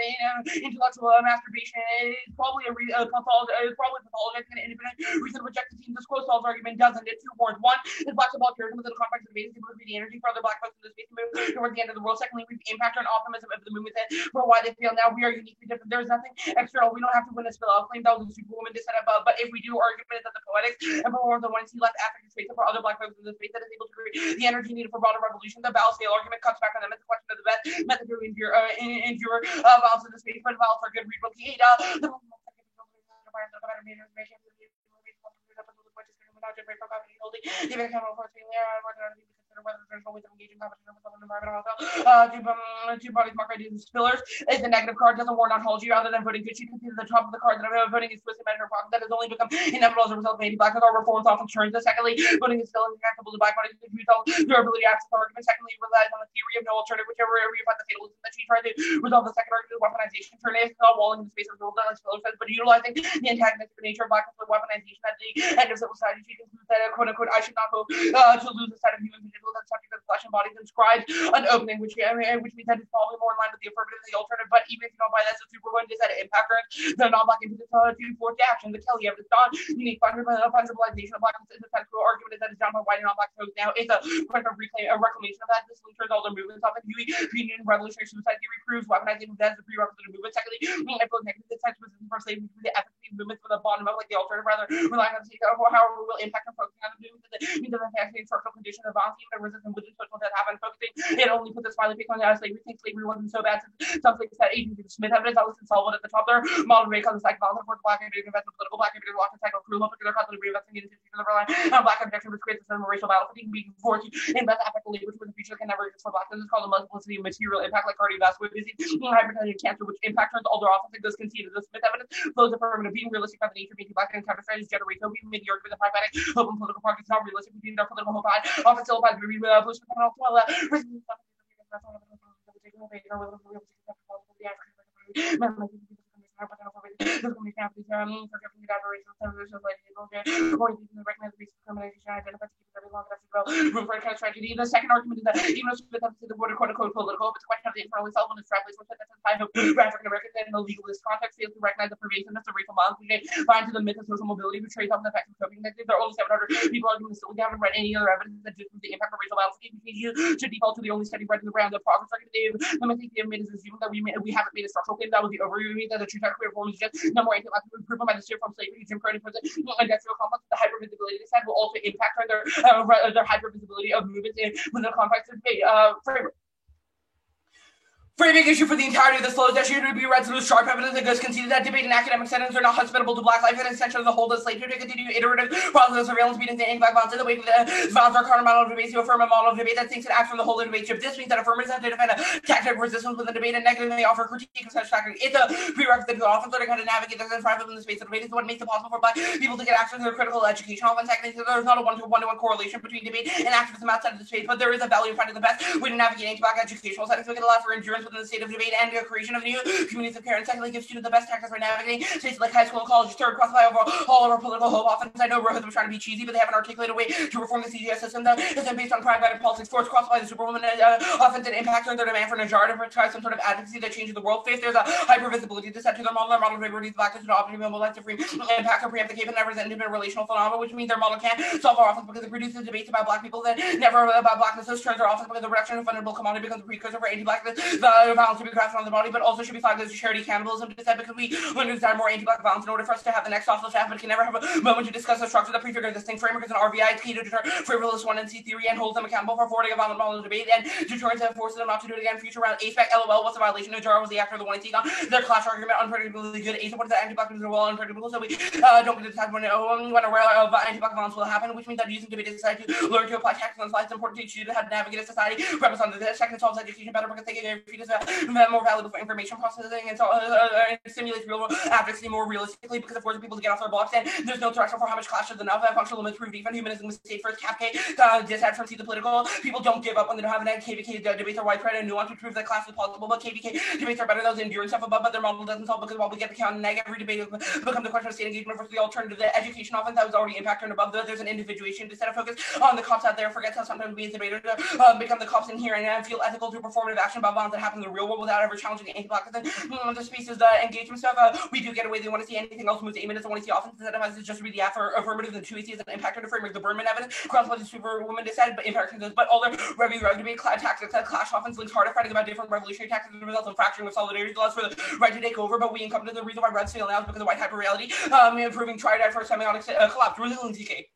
intellectual masturbation is probably pathologizing an independent reason to reject the team. This close Saul's argument doesn't. It's 2 words. One is black symbolic heroism within the context of the basic able to be the energy for other black folks in the space to move towards the end of the world. Secondly, we impact on optimism of the movement for why they feel now. We are uniquely different. There is nothing external. We don't have to win a spill. I'll claim that was a superwoman to set up, but if we do argument that the poetics and performance of one see left African space for other black folks in the space that is able to create the energy needed for broader revolution. The Val scale argument cuts back on them. It's a question of the best method to endure violence in the space, but violence are good. Relocate two bodies marked ideas and spillers. If the negative card doesn't warn ontology other than voting good, you can see the top of the card that I'm voting is twisted matter problem that has only become inevitable as a result of anti-black our reforms often turns. Secondly, voting is still intractable to black bodies to resolve durability access argument. Secondly, relies on the theory of no alternative, whichever area you find the fatalism that she tried to resolve the second argument of weaponization. Turn is not walling in the space of the world that Spiller says, but utilizing the antagonistic nature of black weaponization at the end of civil society. She concludes that quote unquote I should not hope to lose the sight of human individuals and subject of flesh and bodies inscribed an opening, which means that it's probably more in line with the affirmative and the alternative. But even if you don't buy that, so super one is that it impact the non-black impetus to force action. The Kelly evidence on unique fungibilization of black is a central argument is that it's done by white and non-black folks now. It's a question of a reclamation of that. This turns all the movements off. Huey Union revolutionary suicide theory proves weaponizing as a prerequisite movement. Secondly, I feel negative this type of resistance for slavery to the efficacy movements from the bottom up, like the alternative, rather relying on the state of however will impact on focusing on the movement that means the fascinating structural condition of violence, even resistance within social that happen focusing. It only put the smiley face on the slavery. Think slavery wasn't so bad since some things that agency the Smith evidence that was insolvent at the top there. Modern day causes like violence for black and investment, political black and walk and cycle through local constantly reinvesting in institutions of relying on black objection, which creates a system of racial battle fatigue being forced to invest ethically, which for the future can never exist for black. This is called a multiplicity of material impact like cardiovascular disease, hypertension, cancer, which impact turns all their office and goes conceded. The Smith evidence flows affirmative being realistic about the nature of making black and counter strategies generate hope. Even made the argument that pragmatic hope and political parties is not realistic between their political hope often still applies to be political tragedy. The second argument is that even though Smith has the word quote unquote political, it's a question of the internally self and extrapolates which that's high hope for African Americans in the legalist context fails to recognize the pervasiveness of racial violence. We find to the myth of social mobility, which trades off the effects of coping negatives. There are only 700 people arguing still haven't read any other evidence that just the impact of racial violence. You should default to the only study read in the ground. The progress argument the mistake they have made is assuming that we haven't made a structural claim. That was the overview that the true queer form is just no more intellectual improvement by the shift from slavery to Jim Crow to prison. Industrial complex, the hypervisibility they said will also impact on their hypervisibility of movements within the context of framework. Framing issue for the entirety of the slow issue to be read through sharp evidence that goes conceded that debate in academic settings are not hospitable to black life and essential to the whole of slavery to continue iterative process of surveillance beating the black violence in the wake of the violence are counter model of debate to affirm a model of debate that thinks and acts from the whole of debate. This means that affirmers have to defend a tactic of resistance within the debate and negatively offer critique of such tactics. It's a prerequisite to often learning how to navigate this and thrive within the space of debate. It's what makes it possible for black people to get access to their critical education. Often technically there's not a one-to-one correlation between debate and activism outside of the space, but there is a value in finding the best way to navigate into black educational settings. We can allow for endurance within the state of debate and the creation of new communities of parents. Secondly, give students the best tactics for navigating states like high school and college. Third, classify over all of our political hope. Often, I know Rohit was trying to be cheesy, but they have an articulated way to reform the CGS system that isn't based on pragmatic politics. Fourth, classify the superwoman often did impact on their demand for Najar to try some sort of advocacy that changes the world. Fifth, there's a hypervisibility to set to their model of liberties, black to opportunity, mobilize to free impact or preempt the cave and never is independent relational phenomena, which means their model can't solve our office because it produces debates about black people that never about blackness. Those turns are often because the reduction of fundamental commodity becomes a precursor for anti-blackness. The violence to be crafted on the body, but also should be flagged as charity cannibalism to said because we desire more anti-black violence in order for us to have the next hostile staff, but can never have a moment to discuss the structure that prefigure this thing framework as an RVI key to deter frivolous 1NC theory and holds them accountable for forwarding a violent ball debate and deterrence and forces them not to do it again in future round. ASPEC, LOL, what's the violation? Najara was the actor of the 1NC gun. Their clash argument unpredictably good. ASPEC, what is the anti-black news well unpredictable, so we don't get to decide when a rare anti-black violence will happen, which means that using debate society to learn to apply tactics on slides. It's important to teach you how to navigate a society. Premise on this second solves education better because they get feed us more valuable for information processing and so stimulates real advocacy more realistically because it forces people to get off their blocks and there's no threshold for how much clash is enough. Functional limits prove defense. Humanism is safe first. CapK dissent from see the political. People don't give up when they don't have an end. KVK debates are widespread and nuanced to prove that class is possible, but KVK debates are better than those enduring stuff above, but their model doesn't solve because while we get the count and neg, every debate becomes a question of state engagement versus the alternative. The education offense that was already impacted and above there's an individuation to set a focus on the cops out there, forgets how sometimes we as debaters become the cops in here and feel ethical through performative action about violence that happens in the real world without ever challenging anti-blackness. The spaces, the engagement stuff, we do get away. They want to see anything else moves 8 minutes. They want to see offense incentivizes just to read the affirmative and 2AC as an impact on the framework. The Berman evidence, cross-blooded superwoman decided, but impact those, but all the review debate, tactics, clash offense links harder fighting about different revolutionary tactics as a result of fracturing of solidarity allows for the right to take over, but we encompass the reason why Reds fail now is because of white hyper-reality, improving triad for semiotic collapse, resiliency case.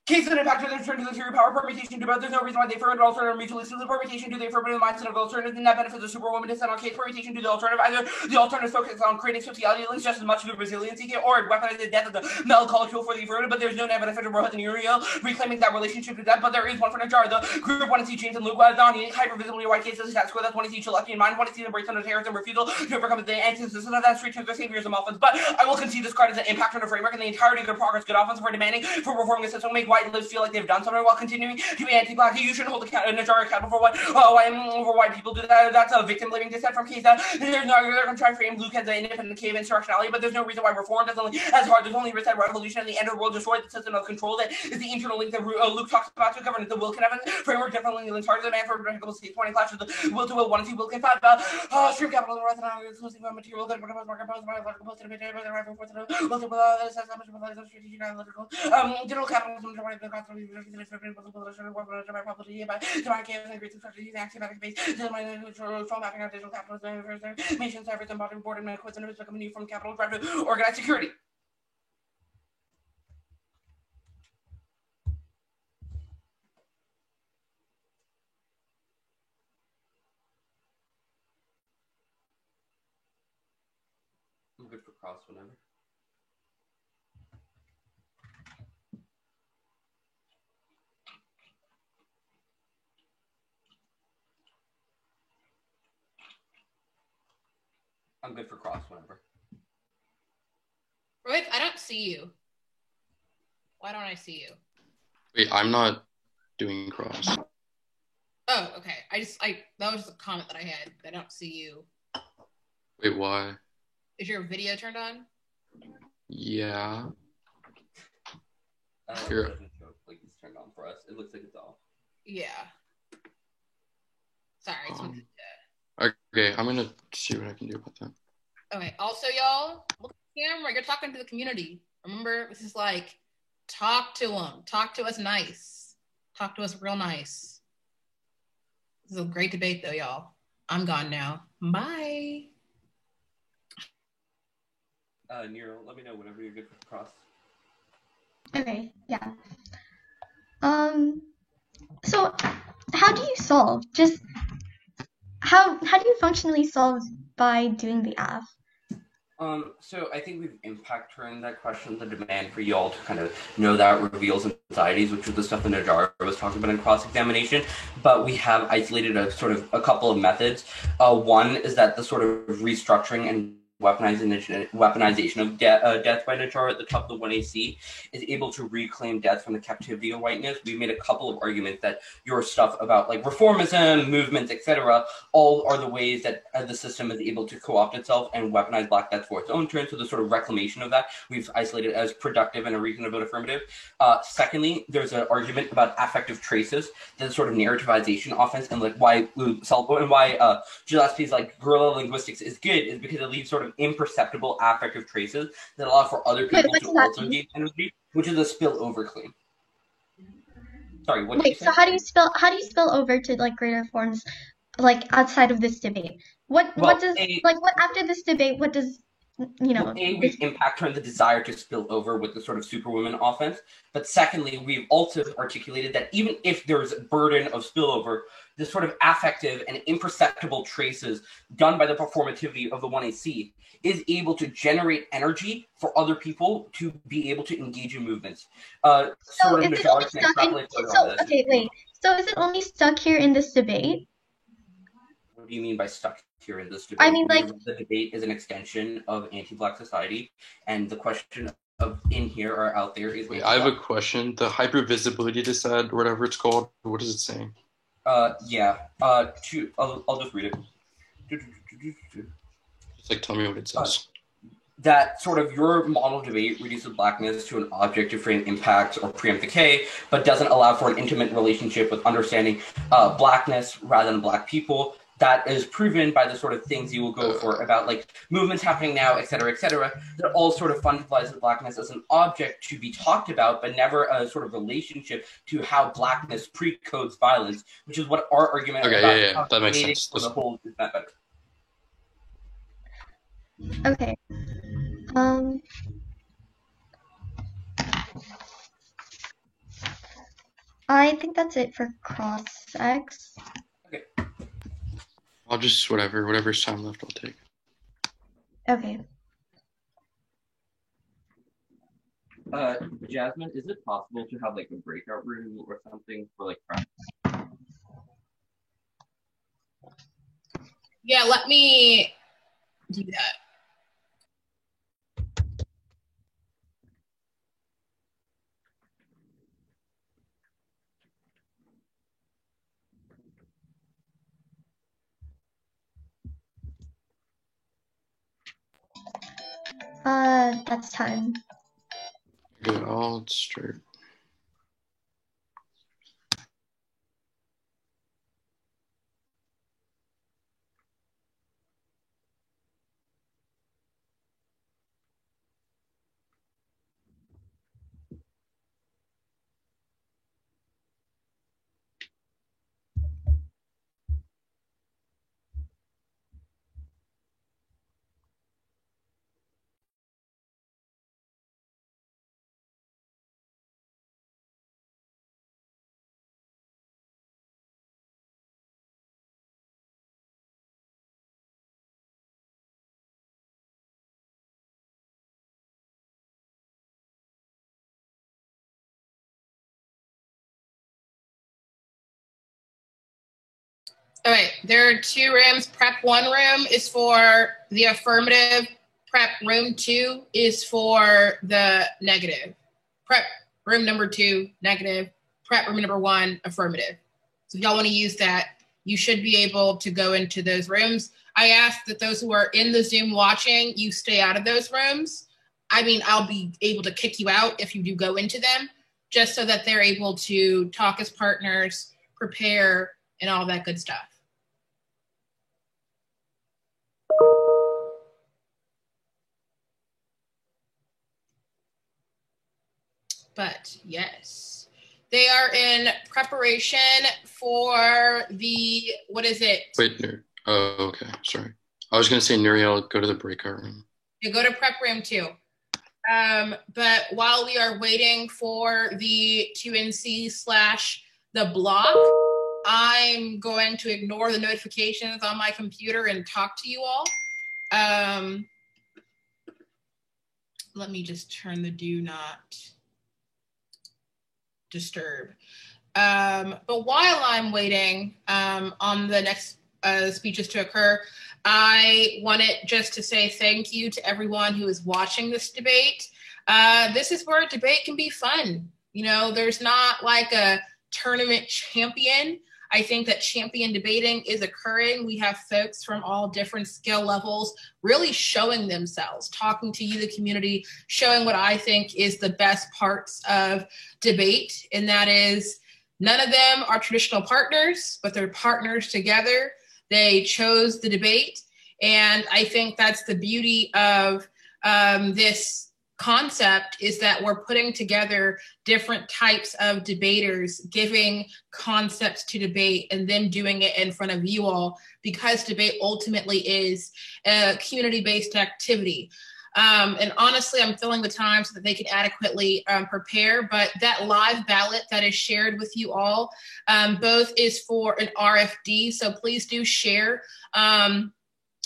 Case that impact to the return to the theory power permutation debate. There's no reason why they affirmative alternative mutually exclusive permutation do the affirmative mindset of the alternative and that benefits the superwoman descent on case permutation do the alternative. Either the alternative focus on creating sociality links just as much as the resiliency kit or weaponize the death of the melancholic tool for the affirmative, but there's no net benefit of Rohit and Uriel reclaiming that relationship to death, but there is one for Najjar. The group want to see James and Luke Donnie, hyper-visibly white cases, that score that's want to see Chilaki in mind, want to see them break under terrorism refusal to overcome the antithesis of that street transfer saviors of offense. But I will concede this card as an impact on the framework and the entirety of good progress, good offense for demanding for reforming a system, make white lives feel like they've done something while continuing to be anti-black. You shouldn't hold Najjar accountable for why people do that. That's a victim blaming dissent from case that there's no they're going to try to frame Luke as an independent cave insurrectionality, but there's no reason why reform doesn't only as hard. There's only risk that revolution and the end of the world destroy the system of control that is the internal link that Luke talks about to governance. The Wilkin Evans framework definitely links hard to the man for practical state pointing clashes. The will to will 1 and 2 Wilkin 5 stream capital the right and exclusive material good market post by electrical post to be by the right for the digital capitalism by property by divine chaos and great strategies axiomatic base from mapping out digital capitalism nation servers and modern board and equipment become new from capital drive to organized security. I'm good for cross whenever. I'm good for cross whenever. Rohit, I don't see you. Why don't I see you? Wait, I'm not doing cross. Oh, okay. That was just a comment that I had. I don't see you. Wait, why? Is your video turned on? Yeah. Here. It doesn't show like it's turned on for us. It looks like it's off. Yeah. Sorry. Okay, I'm gonna see what I can do about that. Okay. Also, y'all, look at the camera. You're talking to the community. Remember, this is like, talk to them. Talk to us nice. Talk to us real nice. This is a great debate, though, y'all. I'm gone now. Bye. Nero, let me know whenever you're good for cross. Okay, yeah. So how do you solve? Just how do you functionally solve by doing the AF? So I think we've impact turned that question, the demand for y'all to kind of know that reveals anxieties, which was the stuff that Najjar was talking about in cross-examination, but we have isolated a couple of methods. One is that the sort of restructuring and weaponization of death by Najjar at the top of the 1AC is able to reclaim death from the captivity of whiteness. We've made a couple of arguments that your stuff about like reformism, movements, etc., all are the ways that the system is able to co-opt itself and weaponize Black death for its own turn. So the sort of reclamation of that we've isolated as productive and a reason about affirmative. Secondly, there's an argument about affective traces, the sort of narrativization offense, and like why Gillespie's like guerrilla linguistics is good is because it leaves sort of imperceptible affective traces that allow for other people to also engage energy, which is a spillover claim. Sorry, what did you say? So how do you spill over to like greater forms like outside of this debate? What Well, does what after this debate? What does we've impact on the desire to spill over with the sort of superwoman offense. But secondly, we've also articulated that even if there's a burden of spillover, the sort of affective and imperceptible traces done by the performativity of the 1AC is able to generate energy for other people to be able to engage in movements. So is it only stuck So is it only stuck here in this debate? What do you mean by stuck here in this debate? I mean, like, the debate is an extension of anti-Black society, and the question of in here or out there is. Wait, I have a question. The hypervisibility dissent, or whatever it's called, what is it saying? I'll just read it. Just like tell me what it says. That sort of your model debate reduces Blackness to an object to frame impacts or preempt decay, but doesn't allow for an intimate relationship with understanding Blackness rather than Black people. That is proven by the sort of things you will go for about like movements happening now, et cetera, that all sort of fundamentalizes Blackness as an object to be talked about, but never a sort of relationship to how Blackness pre-codes violence, which is what our argument about. Yeah, that makes sense. For the whole is that better. Okay. I think that's it for cross-sex. Okay. I'll just whatever's time left, I'll take. Okay. Jasmine, is it possible to have like a breakout room or something for like practice? Yeah, let me do that. That's time. Good, I'll start. All right, there are 2 rooms. Prep 1 room is for the affirmative. Prep room 2 is for the negative. Prep room number 2, negative. Prep room number 1, affirmative. So if y'all want to use that, you should be able to go into those rooms. I ask that those who are in the Zoom watching, you stay out of those rooms. I mean, I'll be able to kick you out if you do go into them, just so that they're able to talk as partners, prepare, and all that good stuff. But yes, they are in preparation for the, what is it? Wait, oh, okay, sorry. I was going to say, Nuriel, go to the breakout room. You go to prep room 2. But while we are waiting for the 2NC / the block, I'm going to ignore the notifications on my computer and talk to you all. Let me just turn the do not disturb. But while I'm waiting on the next speeches to occur, I wanted just to say thank you to everyone who is watching this debate. This is where a debate can be fun. You know, there's not like a tournament champion. I think that champion debating is occurring. We have folks from all different skill levels really showing themselves, talking to you, the community, showing what I think is the best parts of debate. And that is, none of them are traditional partners, but they're partners together. They chose the debate. And I think that's the beauty of this concept is that we're putting together different types of debaters, giving concepts to debate, and then doing it in front of you all, because debate ultimately is a community-based activity. And honestly, I'm filling the time so that they can adequately prepare, but that live ballot that is shared with you all, both is for an RFD, so please do share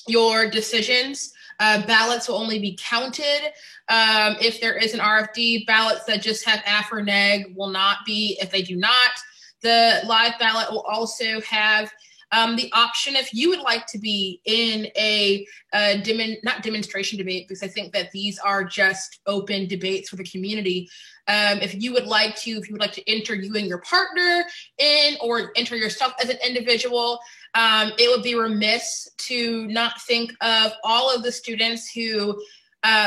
your decisions. Ballots will only be counted if there is an RFD. Ballots that just have AF or neg will not be if they do not. The live ballot will also have the option, if you would like to be in a not demonstration debate, because I think that these are just open debates for the community. If you would like to enter you and your partner in, or enter yourself as an individual, it would be remiss to not think of all of the students who,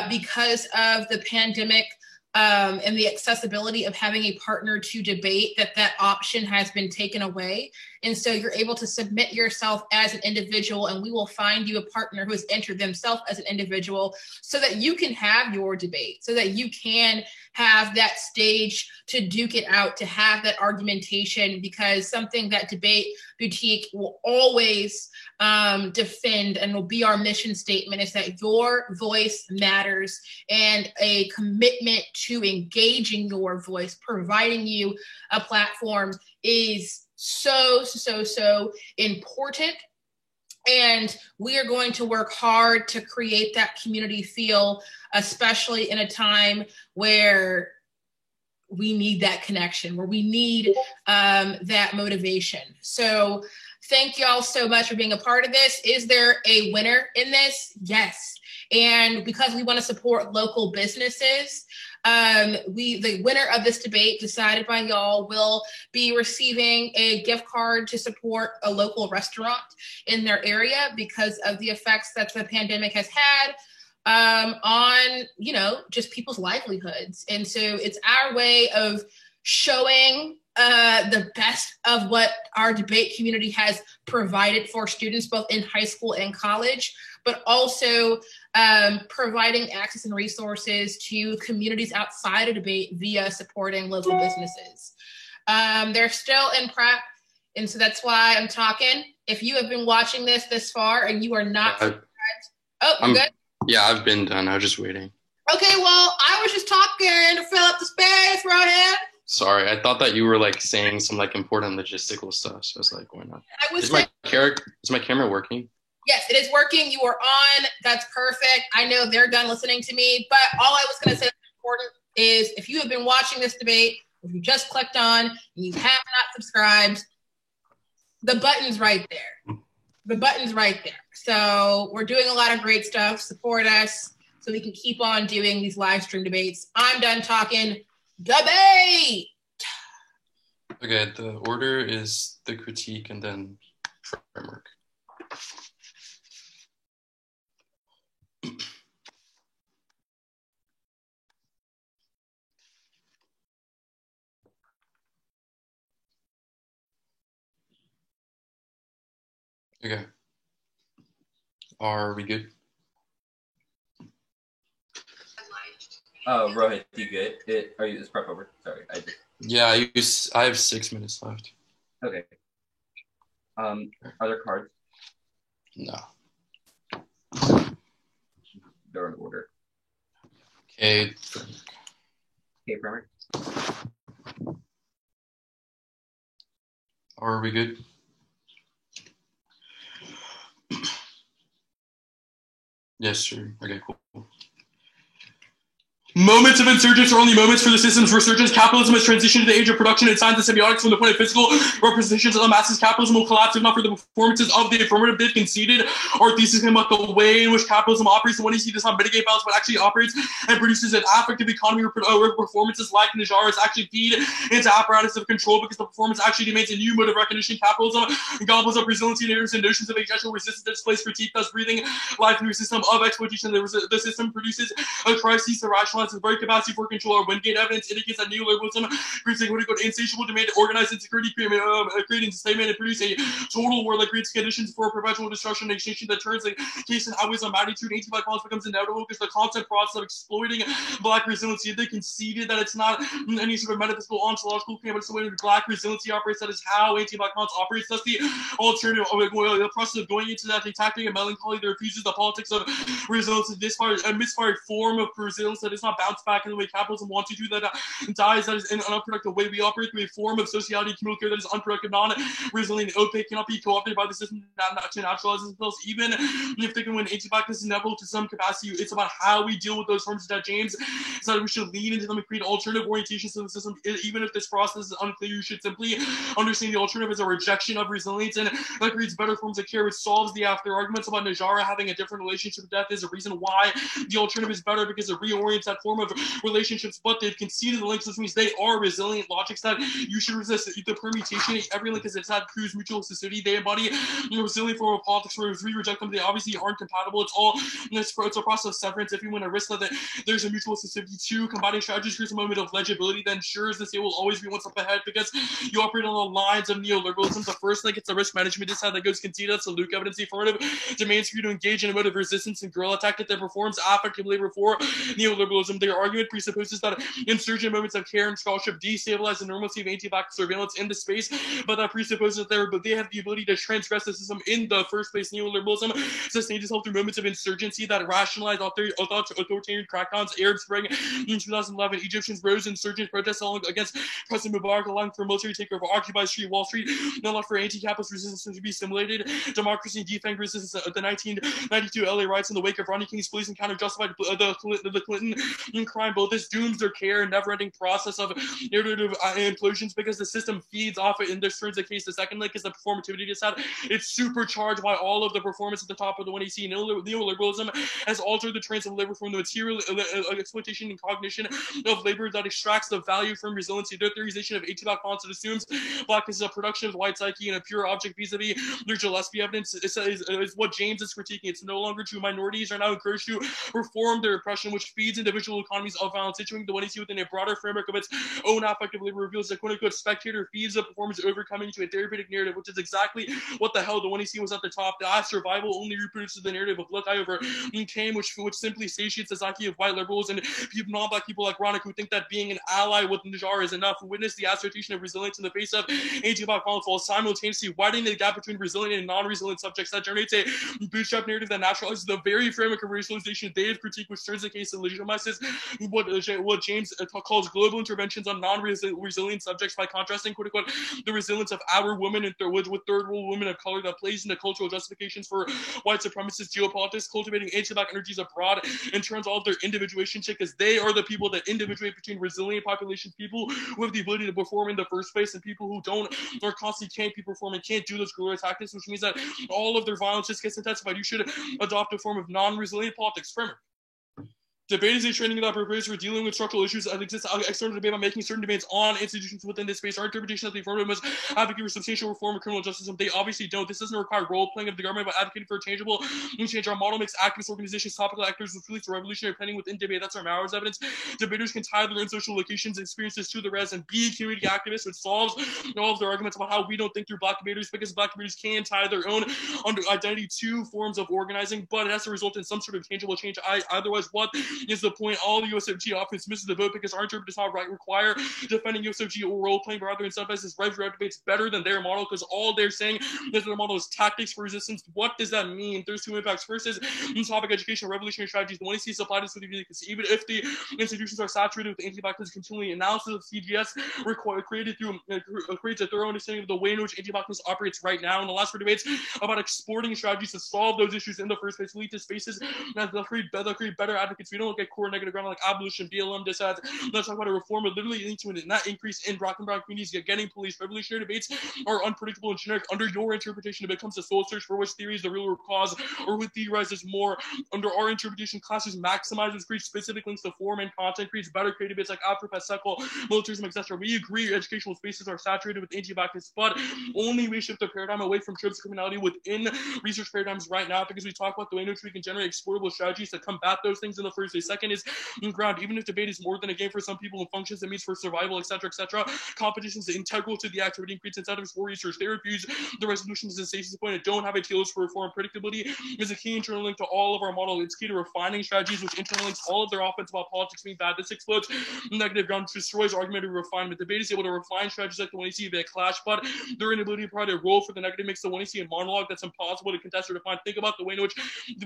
because of the pandemic, and the accessibility of having a partner to debate, that option has been taken away. And so you're able to submit yourself as an individual, and we will find you a partner who has entered themselves as an individual, so that you can have your debate, so that you can have that stage to duke it out, to have that argumentation, because something that Debate Boutique will always defend, and will be our mission statement, is that your voice matters, and a commitment to engaging your voice, providing you a platform, is so important. And we are going to work hard to create that community feel, especially in a time where we need that connection, where we need that motivation. So thank y'all so much for being a part of this. Is there a winner in this? Yes. And because we want to support local businesses, the winner of this debate, decided by y'all, will be receiving a gift card to support a local restaurant in their area, because of the effects that the pandemic has had on, just people's livelihoods. And so it's our way of showing the best of what our debate community has provided for students, both in high school and college, but also providing access and resources to communities outside of debate via supporting local businesses. They're still in prep, and so that's why I'm talking. If you have been watching this far and you are not subscribed, you're good? Yeah, I've been done. I was just waiting. Okay, well, I was just talking to fill up the space, Rohan. Sorry, I thought that you were saying some important logistical stuff. So I was like, why not? Is my camera working? Yes, it is working. You are on. That's perfect. I know they're done listening to me, but all I was going to say that's important is, if you have been watching this debate, if you just clicked on and you have not subscribed, the button's right there. The button's right there. So we're doing a lot of great stuff. Support us so we can keep on doing these live stream debates. I'm done talking. Debate! Okay, the order is the critique and then framework. Okay. Are we good? Rohit, you good? Is prep over? Sorry, I did. Yeah, I have 6 minutes left. Okay. Are there cards? No. They're in order. Okay. Okay, framework. Are we good? Yes, sir. Okay, cool. Moments of insurgence are only moments for the system's resurgence. Capitalism has transitioned to the age of production and science and semiotics. From the point of physical representations of the masses, capitalism will collapse if not for the performances of the affirmative. They've conceded our thesis about the way in which capitalism operates. The one you see does not mitigate violence, but actually operates and produces an affective economy where performances like Najara's actually feed into apparatus of control, because the performance actually demands a new mode of recognition. Capitalism gobbles up resiliency and notions of existential resistance that displays critique, thus breathing life into a system of exploitation. The system produces a crisis to rationalize possesses very capacity for control or wind-gate evidence indicates that neoliberalism creates a quote-unquote insatiable demand to organize insecurity, creating enslavement and produce a total war that creates conditions for perpetual destruction and extinction that turns the case in highways on magnitude. Anti-black violence becomes inevitable because the constant process of exploiting black resiliency. They conceded that it's not any sort of metaphysical ontological claim, but it's the way that black resiliency operates. That is how anti-black violence operates. That's the alternative of the process of going into that tactic and melancholy that refuses the politics of resilience. A misfired form of resilience that is not bounced back in the way capitalism wants you to, that dies, that is in an unproductive way. We operate through a form of sociality, communal care that is unproductive, non-resilient, opaque, cannot be co-opted by the system to naturalize themselves. Even if they can win anti-blackness is inevitable to some capacity, it's about how we deal with those forms that James said we should lean into them and create alternative orientations to the system. Even if this process is unclear, you should simply understand the alternative as a rejection of resilience, and that creates better forms of care, which solves the after arguments about Najara having a different relationship with death is a reason why the alternative is better, because it reorients that form of relationships, but they've conceded the links, which means they are resilient logics that you should resist. The permutation, every link is it's had Cruz mutual society. They embody a resilient form of politics where we reject them, they obviously aren't compatible. It's a process of severance. If you want to risk that there's a mutual society too, combining strategies creates a moment of legibility that ensures the state will always be one step ahead because you operate on the lines of neoliberalism. The first link, it's the risk management side that goes conceded. That's the Luke evidence. The affirmative demands for you to engage in a mode of resistance and guerrilla tactic that performs affective labor for neoliberalism. Their argument presupposes that insurgent moments of care and scholarship destabilize the normalcy of anti-black surveillance in the space, but that presupposes that they have the ability to transgress the system in the first place. Neoliberalism sustains itself through moments of insurgency that rationalize authoritarian crackdowns. Arab Spring in 2011, Egyptians rose insurgent protests against President Mubarak, allowing for military takeover, Occupy Street, Wall Street, not allowed for anti-capitalist resistance to be stimulated. Democracy and defang resistance at the 1992 LA riots in the wake of Rodney King's police encounter justified the Clinton crime. Both this dooms their care and never-ending process of iterative implosions because the system feeds off it. And this turns the case. The second link is the performativity it's had. It's supercharged by all of the performance at the top of the one you see. Neoliberalism has altered the trends of labor from the material exploitation and cognition of labor that extracts the value from resiliency. The theorization of anti-black violence that assumes blackness is a production of the white psyche and a pure object vis-a-vis their Gillespie evidence is what James is critiquing. It's no longer true. Minorities are now encouraged to reform their oppression, which feeds individual economies of violence, situating the one you see within a broader framework of its own affective labor reveals that quote-unquote spectator feeds the performance overcoming to a therapeutic narrative, which is exactly what the hell the one you see was at the top. The survival only reproduces the narrative of look I overcame, which simply satiates the psyche of white liberals and non-black people like Ronak who think that being an ally with Najjar is enough, who witness the assertion of resilience in the face of anti-black violence while simultaneously widening the gap between resilient and non-resilient subjects that generates a bootstrap narrative that naturalizes the very framework of racialization they have critiqued, which turns the case and legitimizes what James calls global interventions on non-resilient subjects by contrasting quote-unquote the resilience of our women and with third world women of color that plays into cultural justifications for white supremacist geopolitics, cultivating anti-black energies abroad and turns all of their individuation shit because they are the people that individuate between resilient populations, people who have the ability to perform in the first place and people who don't or constantly can't be performing, can't do those guerrilla tactics, which means that all of their violence just gets intensified. You should adopt a form of non-resilient politics framework. Debate is a training that prepares for dealing with structural issues that exist external debate by making certain demands on institutions within this space. Our interpretation of the affirmative must advocate for substantial reform of criminal justice system. They obviously don't. This doesn't require role-playing of the government, but advocating for a tangible change. Our model makes activist organizations, topical actors with release revolutionary planning within debate. That's our Mauer's evidence. Debaters can tie their own social locations and experiences to the res and be community activists, which solves all of their arguments about how we don't think through black debaters because black debaters can tie their own identity to forms of organizing, but it has to result in some sort of tangible change. Otherwise, what is the point? All the USFG often misses the vote because our interpreter does not require defending USFG or role-playing, but rather incentivizes right-to-right debates better than their model because all they're saying is their model is tactics for resistance. What does that mean? There's two impacts. First is topic education, revolutionary strategies. The one you see supplied is because even if the institutions are saturated with anti-blackness continually, analysis of CGS created through creates a thorough understanding of the way in which anti-blackness operates right now. And the last four debates about exporting strategies to solve those issues in the first place lead to spaces that they'll create better advocates. We don't look at core negative ground like abolition, BLM, disads. Let's talk about a reform that literally leads to a net increase in black and brown communities getting police. Revolutionary debates are unpredictable and generic. Under your interpretation, it becomes a soul search for which theory is the real root cause or who theorizes more. Under our interpretation, classes maximizes, creates specific links to form and content, creates better creative bits like afro-pascal, militarism, etc. We agree educational spaces are saturated with anti-blackness, but only we shift the paradigm away from tropes of criminality within research paradigms right now because we talk about the way in which we can generate exportable strategies to combat those things in the first space. Second is ground. Even if debate is more than a game for some people and functions it means for survival, etc., competition is integral to the activity and creates incentives for research. They refuse the resolutions and Stacey's point and don't have ideals for reform. Predictability is a key internal link to all of our model. It's key to refining strategies which interlinks all of their offense about politics being bad. This explodes negative ground, destroys argumentative refinement. Debate is able to refine strategies like the one you see via clash, but their inability to provide a role for the negative makes the one you see a monologue that's impossible to contest or define. Think about the way in which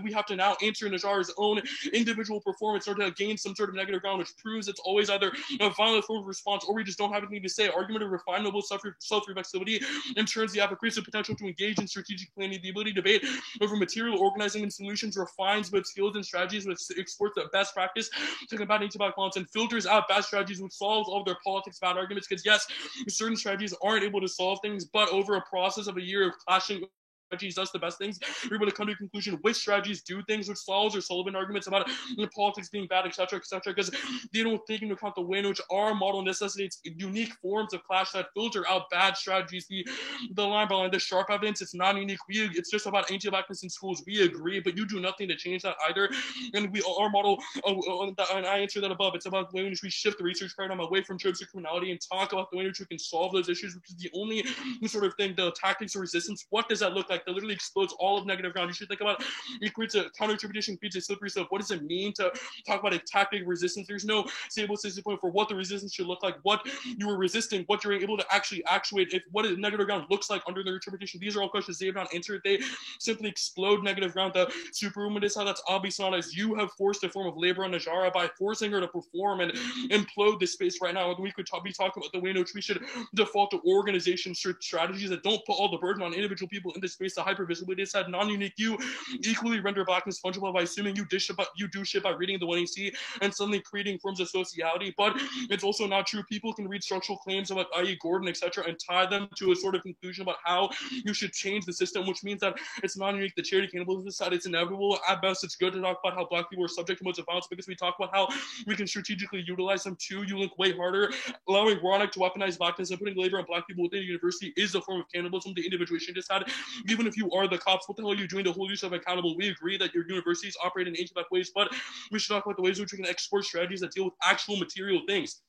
we have to now answer Najjar's own individual performance or to gain some sort of negative ground, which proves it's always either a violent form of response or we just don't have anything to say. Argumentative refinement, self-reflexivity, and turns the application potential to engage in strategic planning. The ability to debate over material organizing and solutions refines both skills and strategies, which exports the best practice to combat anti-black violence and filters out bad strategies, which solves all of their politics bad arguments. Because yes, certain strategies aren't able to solve things, but over a process of a year of clashing strategies does the best things, we're able to come to a conclusion which strategies do things, which solves or Sullivan arguments about politics being bad, etc., because they don't take into account the way in which our model necessitates unique forms of clash that filter out bad strategies. The line behind the sharp evidence, it's not unique. It's just about anti-blackness in schools. We agree, but you do nothing to change that either. And our model, and I answered that above, it's about the way in which we shift the research paradigm away from tropes of criminality and talk about the way in which we can solve those issues, which is the only sort of thing, the tactics of resistance. What does that look like? That literally explodes all of negative ground. You should think about it creates a counter-interpretation, creates a slippery slope. What does it mean to talk about a tactic of resistance? There's no stable system point for what the resistance should look like, what you were resisting, what you're able to actually actuate, if what a negative ground looks like under their interpretation. These are all questions they have not answered. They simply explode negative ground. The superwoman is how that's obvious not as you have forced a form of labor on Najjara by forcing her to perform and implode this space right now. And we could be talking about the way in which we should default to organization strategies that don't put all the burden on individual people in this space. The hypervisibility is that non-unique you equally render blackness fungible by assuming you do shit by reading the one you see and suddenly creating forms of sociality. But it's also not true. People can read structural claims about I.E. Gordon, etc., and tie them to a sort of conclusion about how you should change the system, which means that it's not unique. The charity cannibalism side, it's inevitable. At best, it's good to talk about how black people are subject to modes of violence because we talk about how we can strategically utilize them too. You link way harder. Allowing Ronick to weaponize blackness and putting labor on black people within a university is a form of cannibalism. The individuation just had, even if you are the cops, what the hell are you doing to hold yourself accountable? We agree that your universities operate in anti-black ways, but we should talk about the ways in which we can export strategies that deal with actual material things.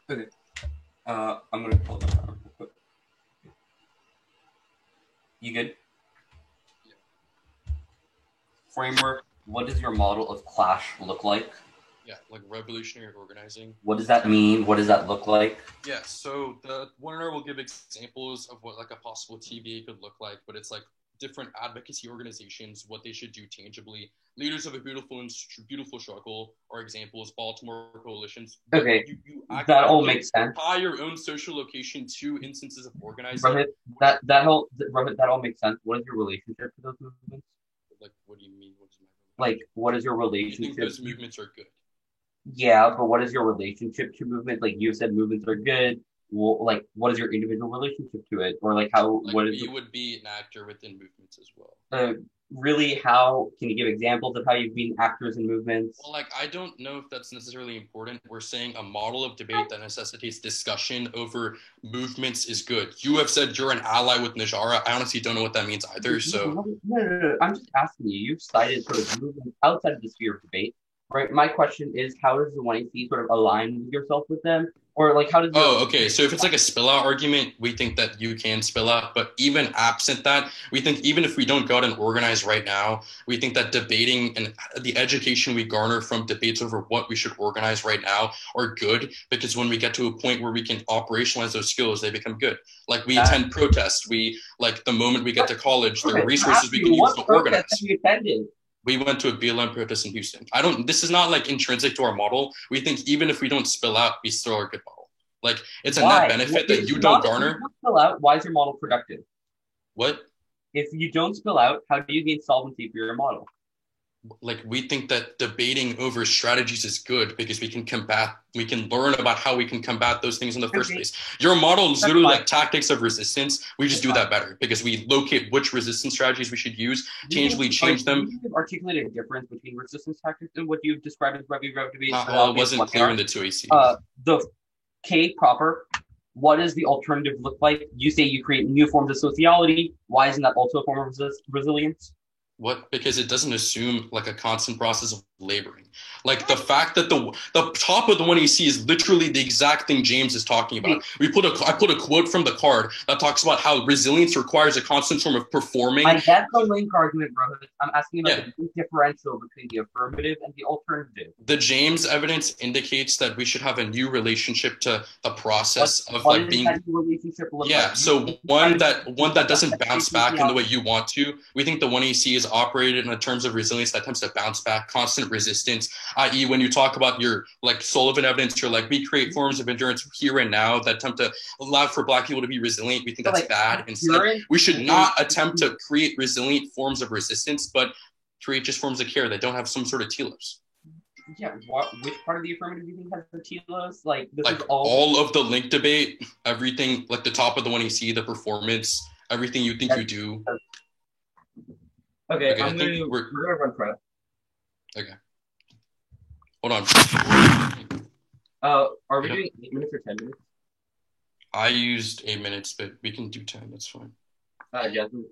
Okay. I'm gonna pull that out real quick. You good? Yeah. Framework. What does your model of clash look like? Yeah, like revolutionary organizing. What does that mean? What does that look like? Yeah, so the Warner will give examples of what like a possible TVA could look like, but it's like different advocacy organizations, what they should do tangibly. Leaders of a beautiful struggle are examples, Baltimore coalitions. Okay, that all makes sense. Tie your own social location to instances of organizing. Rohit, that all makes sense. What is your relationship to those movements? Like, what do you mean? What is like, what is your relationship? I think those movements are good. Yeah, but what is your relationship to movement? Like you said, movements are good. Well, like, what is your individual relationship to it, or like how? Like what is? You would be an actor within movements as well. Really, how can you give examples of how you've been actors in movements? Well, like, I don't know if that's necessarily important. We're saying a model of debate that necessitates discussion over movements is good. You have said you're an ally with Najjara. I honestly don't know what that means either. So no. I'm just asking you. You've cited sort of movements outside of the sphere of debate, right? My question is, how does the 1AC sort of align yourself with them? Or like, how does? Okay. So if it's like a spill out argument, we think that you can spill out. But even absent that, we think even if we don't go out and organize right now, we think that debating and the education we garner from debates over what we should organize right now are good, because when we get to a point where we can operationalize those skills, they become good. Like we attend protests. We like the moment we get to college, there are resources we can use to organize. We went to a BLM protest in Houston. This is not like intrinsic to our model. We think even if we don't spill out, we still are a good model. Like it's a net benefit that you don't garner. If you don't spill out, why is your model productive? What? If you don't spill out, how do you gain solvency for your model? Like we think that debating over strategies is good because we can learn about how we can combat those things in the first place. Your model is literally like tactics of resistance. We just do that better because we locate which resistance strategies we should use, tangibly change them. You articulate a difference between resistance tactics and what you've described as rev debate. It wasn't clear in the 2AC. The K proper what does the alternative look like? You say you create new forms of sociality. Why isn't that also a form of resilience? What? Because it doesn't assume like a constant process of laboring. Like the fact that the top of the 1AC is literally the exact thing James is talking about. I put a quote from the card that talks about how resilience requires a constant form of performing. I get the link argument, bro. I'm asking about the differential between the affirmative and the alternative. The James evidence indicates that we should have a new relationship to the process of what like being. Yeah, so one that doesn't bounce back in the way you want to. We think the 1AC is operated in the terms of resilience that tends to bounce back, constant resistance, i.e. when you talk about your like Sullivan evidence, you're like, we create forms of endurance here and now that attempt to allow for Black people to be resilient. We think that's bad. Instead, we should not attempt to create resilient forms of resistance, but create just forms of care that don't have some sort of telos. Yeah, which part of the affirmative do you think has the telos? Like all of the link debate, everything, like the top of the 1AC, the performance, everything you think you do. Okay, we're gonna run through it. Okay. Hold on. Are we doing 8 minutes or 10 minutes? I used 8 minutes, but we can do 10. That's fine. Jasmine.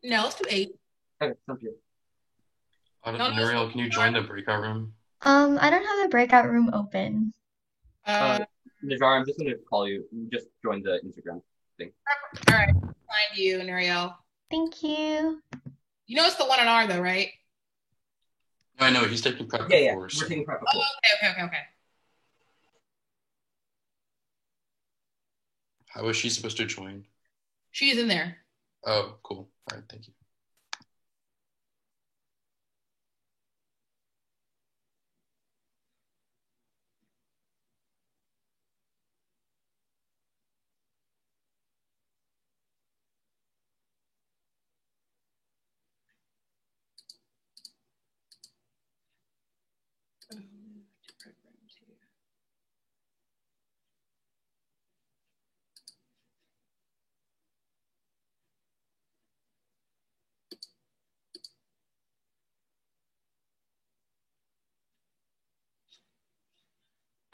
No, let's do 8. Okay, sounds good. Nuriel, can you join the breakout room? I don't have the breakout room open. Najar, I'm just gonna call you. Just join the Instagram thing. All right, find you, Nuriel. Thank you. You know it's the 1 on R though, right? I know he's taking prep. Yeah, we're taking prep. Oh, okay. How is she supposed to join? She's in there. Oh, cool. All right, thank you.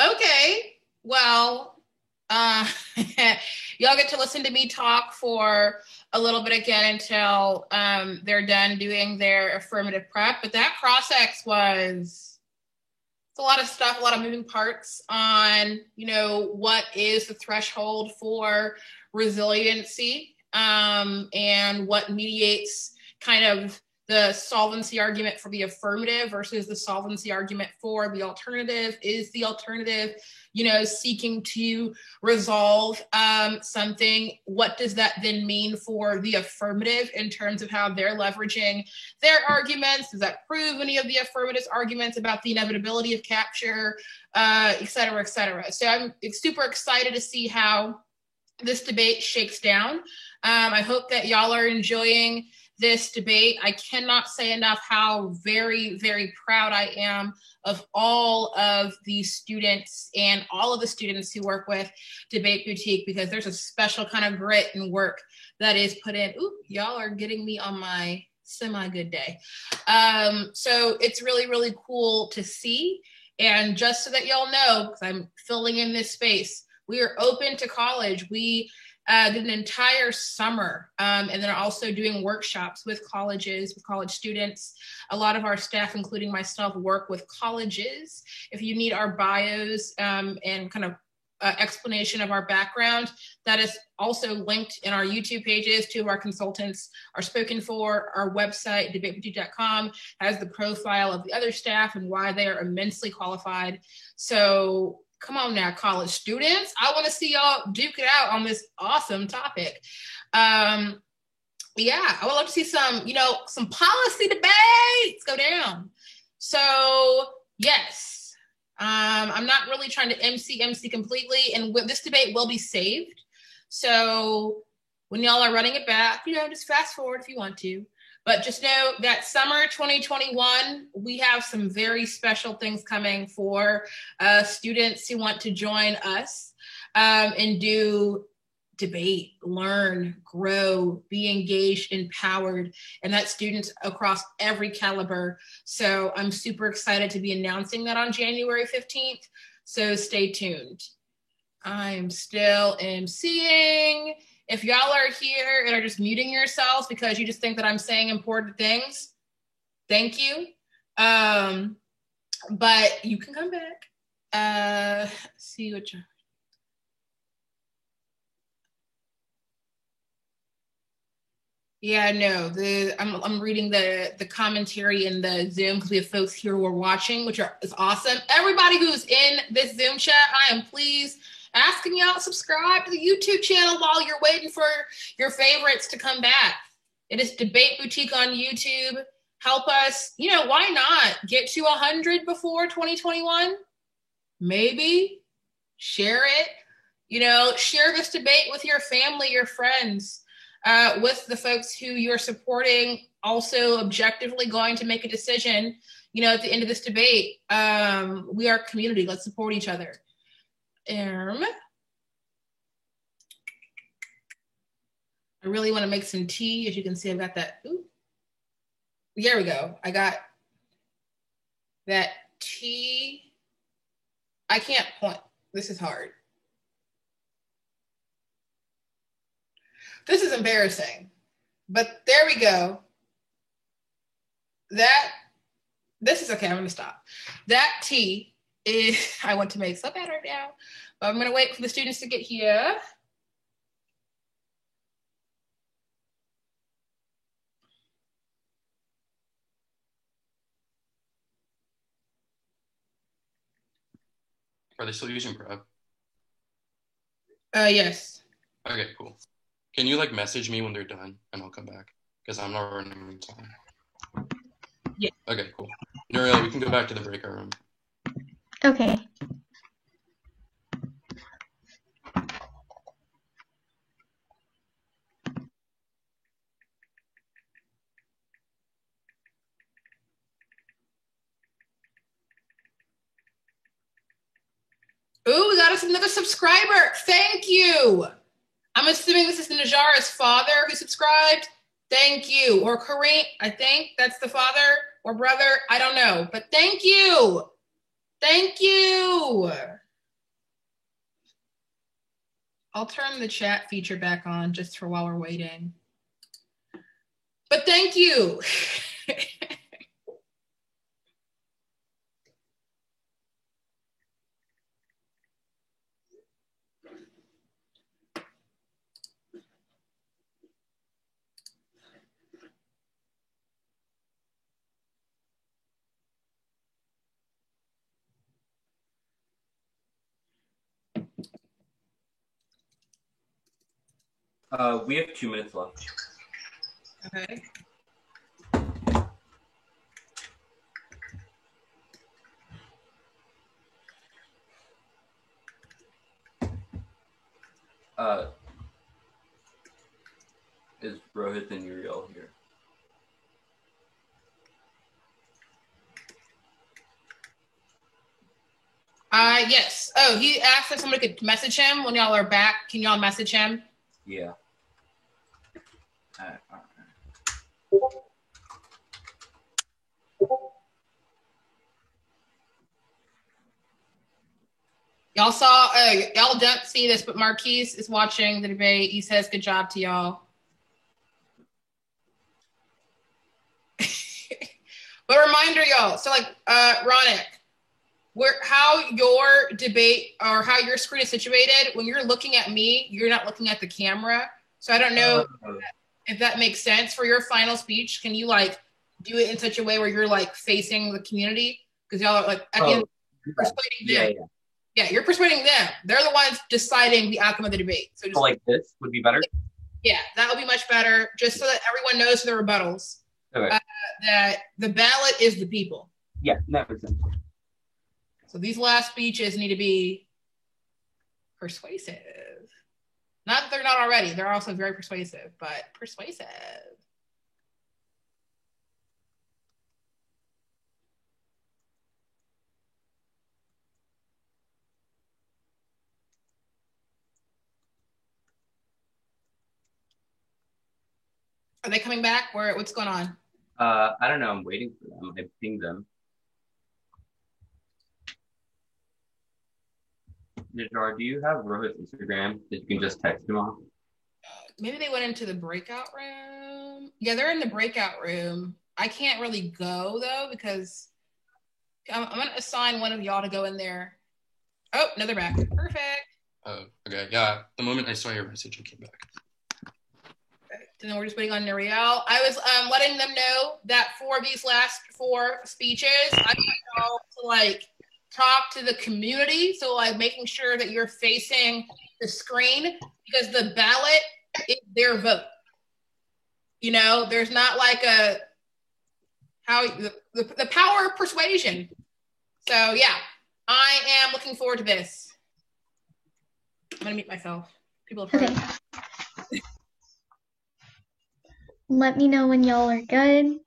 Okay, well, y'all get to listen to me talk for a little bit again until they're done doing their affirmative prep. But that cross-ex it's a lot of stuff, a lot of moving parts on, what is the threshold for resiliency and what mediates kind of the solvency argument for the affirmative versus the solvency argument for the alternative. Is the alternative, seeking to resolve something? What does that then mean for the affirmative in terms of how they're leveraging their arguments? Does that prove any of the affirmative's arguments about the inevitability of capture, et cetera, et cetera? So I'm super excited to see how this debate shakes down. I hope that y'all are enjoying this debate. I cannot say enough how very, very proud I am of all of these students and all of the students who work with Debate Boutique, because there's a special kind of grit and work that is put in. Ooh, y'all are getting me on my semi-good day. So it's really, really cool to see. And just so that y'all know, because I'm filling in this space, we are open to college. We did an entire summer and then also doing workshops with colleges, with college students. A lot of our staff, including myself, work with colleges. If you need our bios and kind of explanation of our background, that is also linked in our YouTube pages. 2 of our consultants are spoken for. Our website, debateboutique.com, has the profile of the other staff and why they are immensely qualified. So come on now, college students. I want to see y'all duke it out on this awesome topic. I would love to see some policy debates go down. So yes, I'm not really trying to MC completely, and this debate will be saved. So when y'all are running it back, just fast forward if you want to. But just know that summer 2021, we have some very special things coming for students who want to join us and do debate, learn, grow, be engaged, empowered, and that's students across every caliber. So I'm super excited to be announcing that on January 15th. So stay tuned. I'm still emceeing. If y'all are here and are just muting yourselves because you just think that I'm saying important things, thank you. But you can come back. See what you're... Yeah, no. I'm reading the commentary in the Zoom because we have folks here who are watching, which is awesome. Everybody who's in this Zoom chat, I am pleased asking y'all to subscribe to the YouTube channel while you're waiting for your favorites to come back. It is Debate Boutique on YouTube. Help us, why not get to 100 before 2021? Maybe. Share it. Share this debate with your family, your friends, with the folks who you're supporting, also objectively going to make a decision, at the end of this debate. We are a community. Let's support each other. I really want to make some tea. As you can see, I've got that. Ooh. There we go. I got that tea. I can't point. This is hard. This is embarrassing. But there we go. This is okay. I'm going to stop. That tea is, I want to make so bad right now, but I'm going to wait for the students to get here. Are they still using prep? Yes. Okay, cool. Can you message me when they're done and I'll come back? Because I'm not running out of time. Yeah. Okay, cool. Nuriel, we can go back to the breakout room. Okay. Ooh, we got us another subscriber. Thank you. I'm assuming this is Najara's father who subscribed. Thank you. Or Kareem, I think that's the father or brother. I don't know. But thank you. Thank you. I'll turn the chat feature back on just for while we're waiting. But thank you. We have 2 minutes left. Okay. Is Rohit and Uriel here? Yes. Oh, he asked if somebody could message him when y'all are back. Can y'all message him? Yeah. Y'all saw, y'all don't see this, but Marquise is watching the debate. He says, good job to y'all. But reminder, y'all, so Ronick, how your debate or how your screen is situated, when you're looking at me, you're not looking at the camera. So I don't know if that makes sense for your final speech. Can you do it in such a way where you're facing the community? Because y'all are at the end, persuading them. Yeah, you're persuading them. They're the ones deciding the outcome of the debate. So just this would be better? Yeah, that would be much better, just so that everyone knows the rebuttals. Okay. That the ballot is the people. Yeah, that makes sense. So these last speeches need to be persuasive. Not that they're not already. They're also very persuasive, but persuasive. Are they coming back? What's going on? I don't know. I'm waiting for them. I pinged them. Najar, do you have Rohit's Instagram that you can just text him on? Maybe they went into the breakout room. Yeah, they're in the breakout room. I can't really go though because I'm gonna assign one of y'all to go in there. Oh, no, they're back. Perfect. Oh, okay. Yeah. The moment I saw your message, I came back. And then we're just waiting on Nariel. I was letting them know that for these last 4 speeches, I want y'all to like talk to the community. So like making sure that you're facing the screen because the ballot is their vote. You know, there's not like the power of persuasion. So yeah, I am looking forward to this. I'm gonna mute myself. People have heard. Okay. Let me know when y'all are good.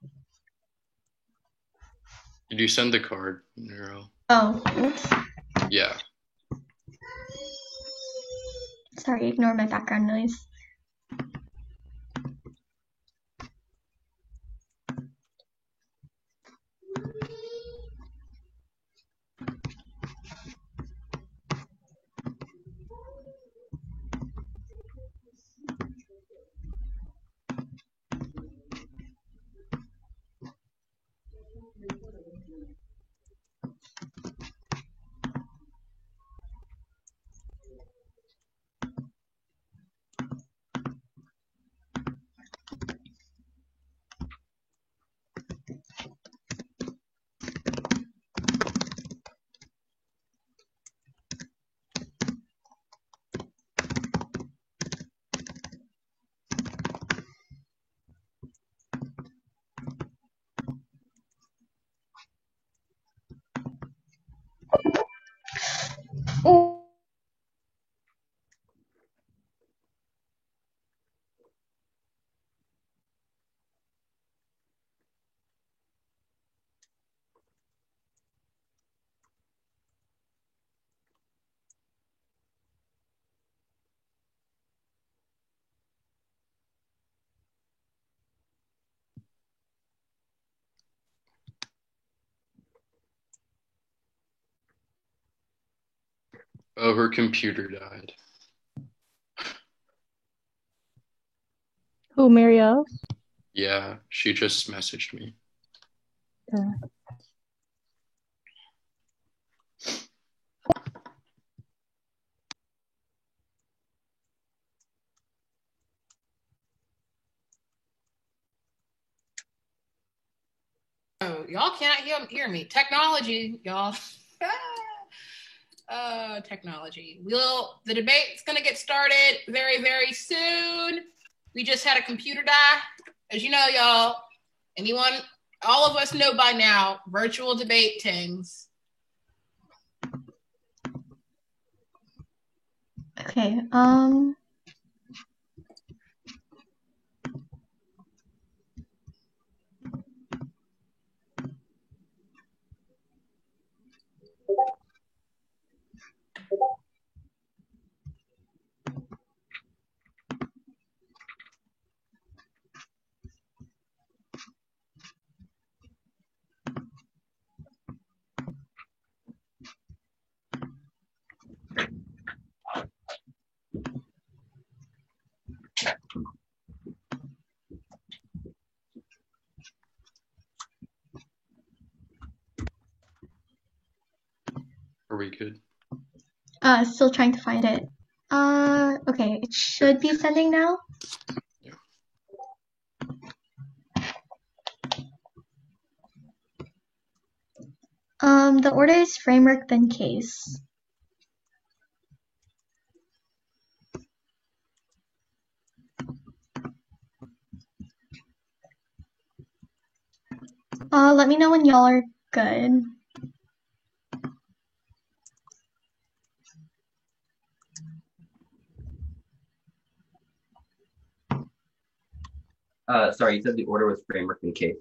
Did you send the card, Nero? Oh, oops. Yeah. Sorry, ignore my background noise. Oh. Oh, her computer died. Who, Marielle? Yeah, she just messaged me. Oh, y'all can't hear me. Technology, y'all. Technology. The debate's gonna get started very, very soon. We just had a computer die. As you know, y'all, all of us know by now, virtual debate things. Okay, Are we good? still trying to find it. Okay, it should be sending now. Yeah. The order is framework then case. Let me know when y'all are good. Sorry, you said the order was framework and case.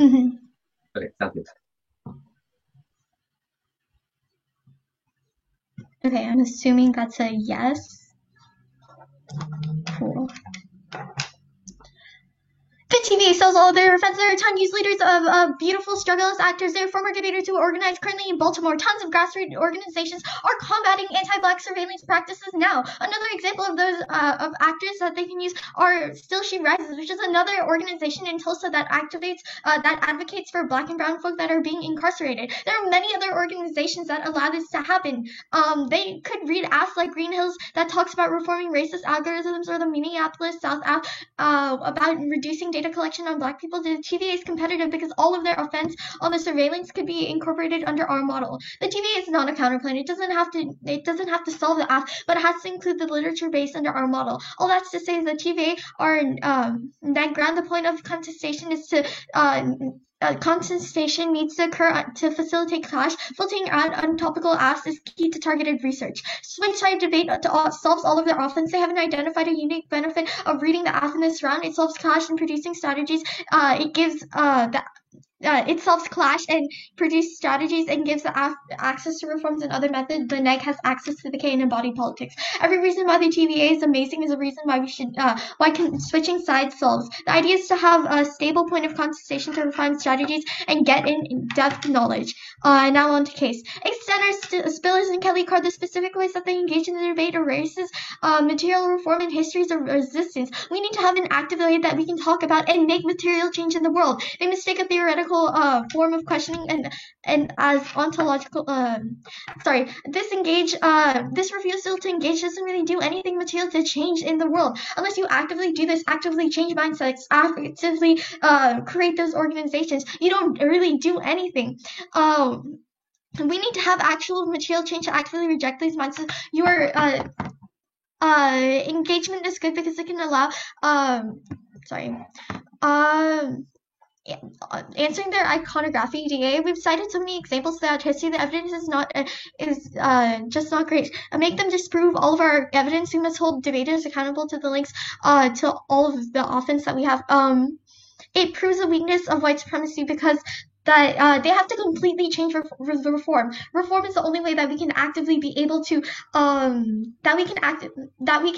Mm-hmm. Okay, sounds good. Okay, I'm assuming that's a yes. Cool. Good TVA sells all their friends. There are ton youth leaders of beautiful strugglers, actors. There are former debaters who are organized currently in Baltimore. Tons of grassroots organizations are combating anti-black surveillance practices now. Another example of those of actors that they can use are Still She Rises, which is another organization in Tulsa that advocates for black and brown folk that are being incarcerated. There are many other organizations that allow this to happen. They could read Ask Like Green Hills that talks about reforming racist algorithms, or the Minneapolis South about reducing data collection on black people. The TVA is competitive because all of their offense on the surveillance could be incorporated under our model. The TVA is not a counterplan. It doesn't have to solve the ask, but it has to include the literature base under our model. All that's to say is the TVA are that grant. The point of contestation is to contestation needs to occur to facilitate clash. Filtering out untopical asks is key to targeted research. Switch side debate solves all of their offense. They haven't identified a unique benefit of reading the ask in this round. It solves clash and producing strategies. It solves clash and produces strategies and gives the access to reforms and other methods. The neg has access to the K and embodied politics. Every reason why the TVA is amazing is a reason why we should switching sides solves. The idea is to have a stable point of contestation to refine strategies and get in-depth knowledge. Now on to case. Extenders, Spillers, and Kelly Card, the specific ways that they engage in the debate erases material reform and histories of resistance. We need to have an active way that we can talk about and make material change in the world. They mistake a theoretical form of questioning and as ontological. This refusal to engage doesn't really do anything material to change in the world unless you actively do this, actively change mindsets, actively create those organizations. You don't really do anything. We need to have actual material change to actively reject these mindsets. Your engagement is good because it can allow answering their iconography DA. We've cited so many examples throughout history. The evidence is just not great. Make them disprove all of our evidence. We must hold debaters accountable to the links to all of the offense that we have. It proves the weakness of white supremacy because that they have to completely change reform. Reform is the only way that we can actively be able to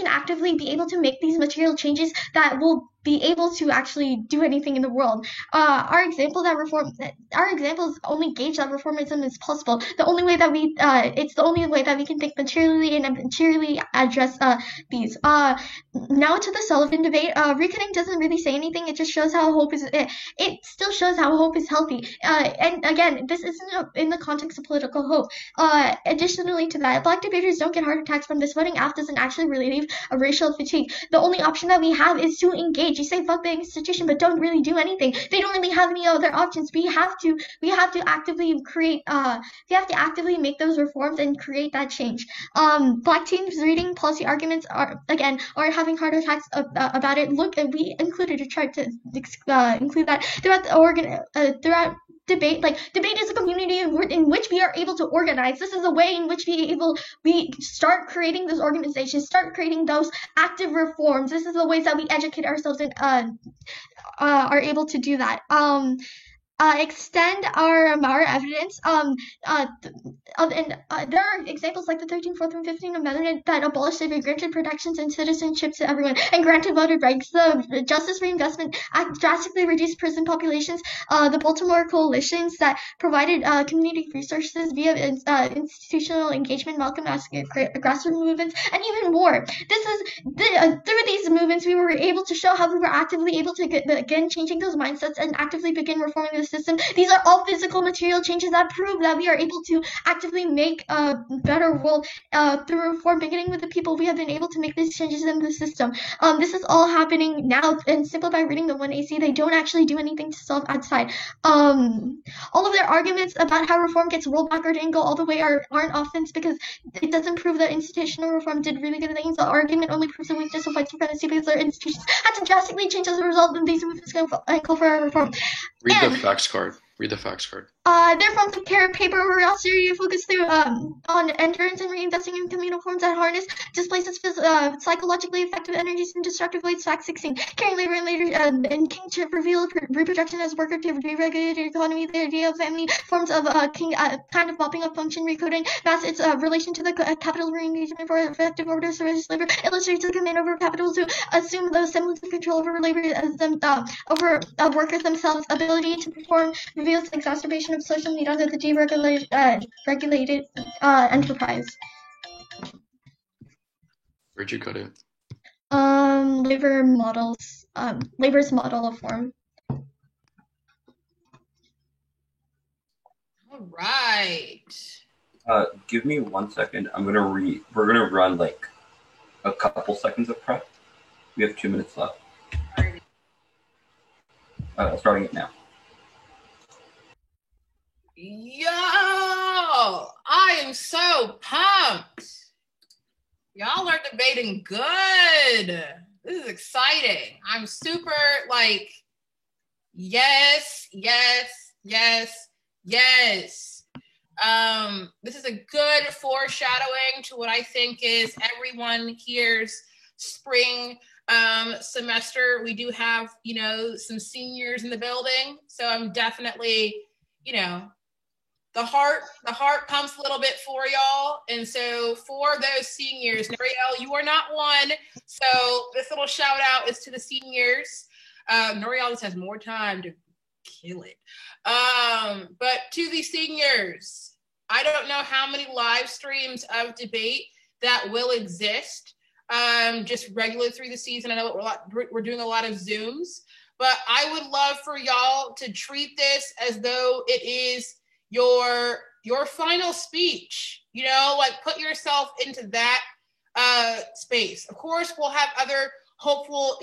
actively be able to make these material changes that will be able to actually do anything in the world. Our examples only gauge that reformism is possible. The only way that it's the only way that we can think materially and materially address these. Now to the Sullivan debate. Reckoning doesn't really say anything. It just shows how hope is. It still shows how hope is healthy. And again, this isn't in the context of political hope. Additionally to that, black debaters don't get heart attacks from this. Voting out doesn't actually relieve a racial fatigue. The only option that we have is to engage. You say fuck the institution, but don't really do anything. They don't really have any other options. We have to actively create. We have to actively make those reforms and create that change. Black teens reading policy arguments are having heart attacks about it. Look, we included a chart to include that throughout debate. Debate is a community in which we are able to organize. This is a way in which we start creating those organizations, start creating those active reforms. This is the ways that we educate ourselves and are able to do that. Extend our evidence. There are examples like the 13th, 14th, and 15th Amendment that abolished slavery, granted protections and citizenship to everyone, and granted voter rights. The Justice Reinvestment Act drastically reduced prison populations. The Baltimore coalitions that provided community resources via institutional engagement, Malcolm X grassroots movements, and even more. Through these movements, we were able to show how we were actively able to begin changing those mindsets and actively begin reforming the system. These are all physical material changes that prove that we are able to actively make a better world through reform. Beginning with the people, we have been able to make these changes in the system. This is all happening now, and simply by reading the 1AC, they don't actually do anything to solve outside. All of their arguments about how reform gets rolled back or didn't go all the way aren't offense because it doesn't prove that institutional reform did really good things. The argument only proves the weakness of white supremacy because their institutions had to drastically change as a result of these movements and call for reform. Read the facts card. Read the facts card. They're from the paper where Australia focused on endurance and reinvesting in communal forms that harness displaces psychologically effective energies in destructive ways. Fact 16. Caring labor and kingship reveal reproduction as worker to deregulated economy. The idea of family forms of kind of mopping up function recoding mass its relation to the capital re-engagement for effective order service labor illustrates the command over capitals who assume the semblance of control over labor as over workers themselves. Ability to perform reveals exacerbation of social need under the deregulated enterprise. Where'd you cut it? Labor's model of form. All right. Give me 1 second. We're gonna run like a couple seconds of prep. We have 2 minutes left. Starting it now. Yo, I am so pumped. Y'all are debating good. This is exciting. I'm super yes. This is a good foreshadowing to what I think is everyone here's spring semester. We do have, some seniors in the building. So I'm definitely, the heart pumps a little bit for y'all. And so for those seniors, Noriel, you are not one. So this little shout out is to the seniors. Noriel just has more time to kill it. But to the seniors, I don't know how many live streams of debate that will exist just regularly through the season. I know we're doing a lot of Zooms, but I would love for y'all to treat this as though it is your final speech, put yourself into that space. Of course, we'll have other hopeful,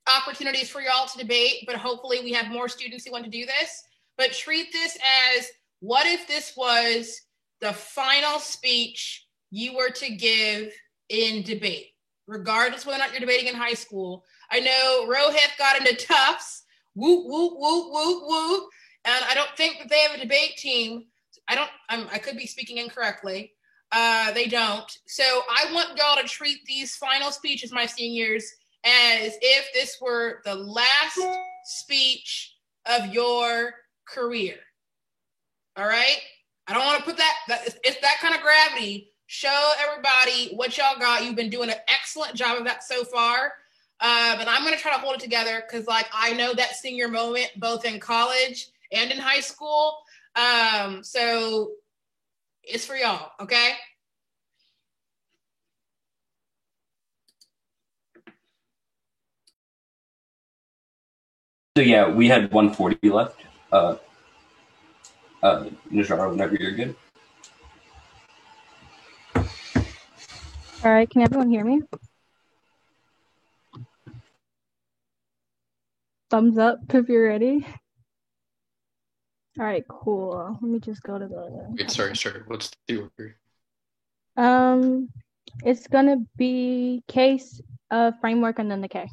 opportunities for y'all to debate, but hopefully we have more students who want to do this. But treat this as, what if this was the final speech you were to give in debate, regardless whether or not you're debating in high school. I know Rohith got into Tufts, whoop, whoop, whoop, whoop, whoop. And I don't think that they have a debate team. I could be speaking incorrectly. They don't. So I want y'all to treat these final speeches, my seniors, as if this were the last speech of your career. All right? I don't want to put it's that kind of gravity. Show everybody what y'all got. You've been doing an excellent job of that so far. And I'm going to try to hold it together because, I know that senior moment both in college and in high school. So it's for y'all, okay? So yeah, we had 140 left. Najara, whenever you're good. All right, can everyone hear me? Thumbs up if you're ready. All right, cool. Let me just go to the... Wait, sorry. What's the order? It's gonna be case, framework, and then the K.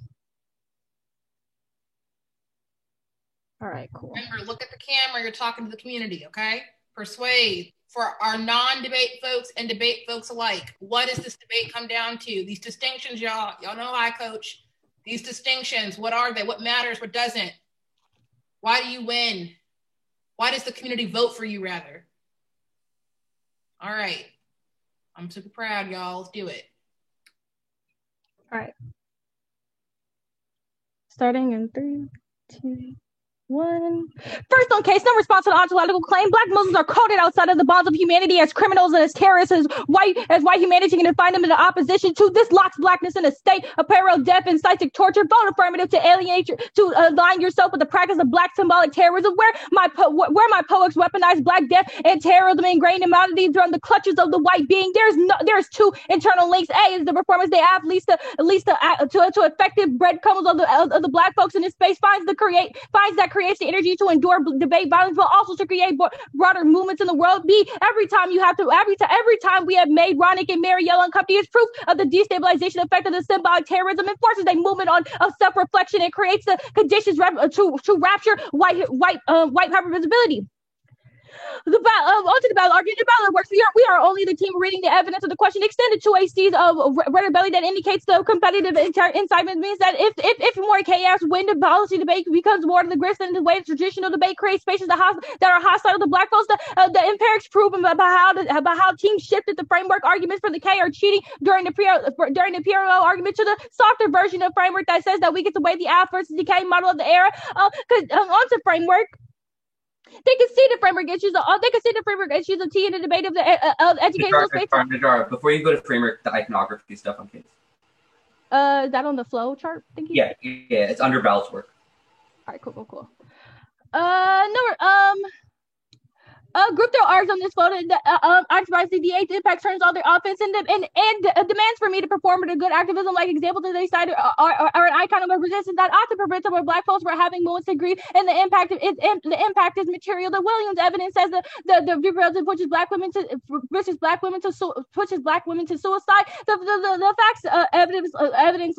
All right, cool. Remember, look at the camera. You're talking to the community, okay? Persuade. For our non-debate folks and debate folks alike, what does this debate come down to? These distinctions, y'all know I coach. These distinctions, what are they? What matters? What doesn't? Why do you win? Why does the community vote for you, rather? All right. I'm super proud, y'all. Let's do it. All right. Starting in 3, 2, 1. First on case, no response to the ontological claim. Black Muslims are coded outside of the bonds of humanity as criminals and as terrorists, as white humanity can define them in the opposition to. This locks blackness in a state of parallel death, incites torture. Vote affirmative to alienate to align yourself with the practice of black symbolic terrorism. Where my poets weaponize black death and terrorism ingrained in humanity from the clutches of the white being. There's two internal links. A is the performance they have leads to effective breadcrumbs of the black folks in this space finds that creates the energy to endure debate violence, but also to create broader movements in the world. B, every time we have made Ronick and Marielle uncomfortable is proof of the destabilization effect of the symbolic terrorism and forces a movement of self-reflection and creates the conditions to rapture white hypervisibility. Onto the ballot argument. The ballot works. We are only the team reading the evidence of the question extended to a seed of red belly that indicates the competitive incitement means that if more chaos when the policy debate becomes more to the grist than the way the traditional debate creates spaces that are hostile to the black folks. The empirics prove about how teams shifted the framework arguments for the K are cheating during the PRO argument to the softer version of framework that says that we get to weigh the alpha versus decay model of the era. Onto framework. They can see the framework issues. Of T in the debate of the educational space. Before you go to framework, the iconography stuff on case. Is that on the flow chart? Thank you. Yeah, it's under Val's work. All right, cool. Group their R's on this photo. Occupies the D8 impact turns all their offense and demands for me to perform a good activism like examples that they cited are an icon of a resistance that often prevents where black folks were having moments of grief and the impact is material. The Williams evidence says the president pushes black women to suicide. The facts evidence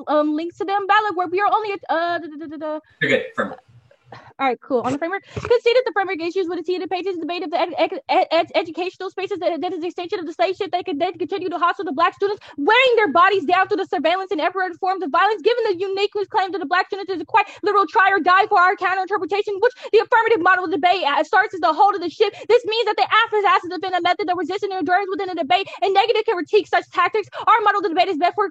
links to them ballot where we are only You're good. Framework. All right, cool. On the framework, conceded the framework issues with the T in the pages debate of the educational spaces that is the extension of the slave ship. They continue to hustle the black students, wearing their bodies down through the surveillance and every forms of violence. Given the uniqueness claimed to the black students is a quite literal try or die for our counter interpretation, which the affirmative model of debate starts as the hold of the ship. This means that the AFIS has to defend a method of resistance and endurance within a debate, and negative can critique such tactics. Our model of the debate is best for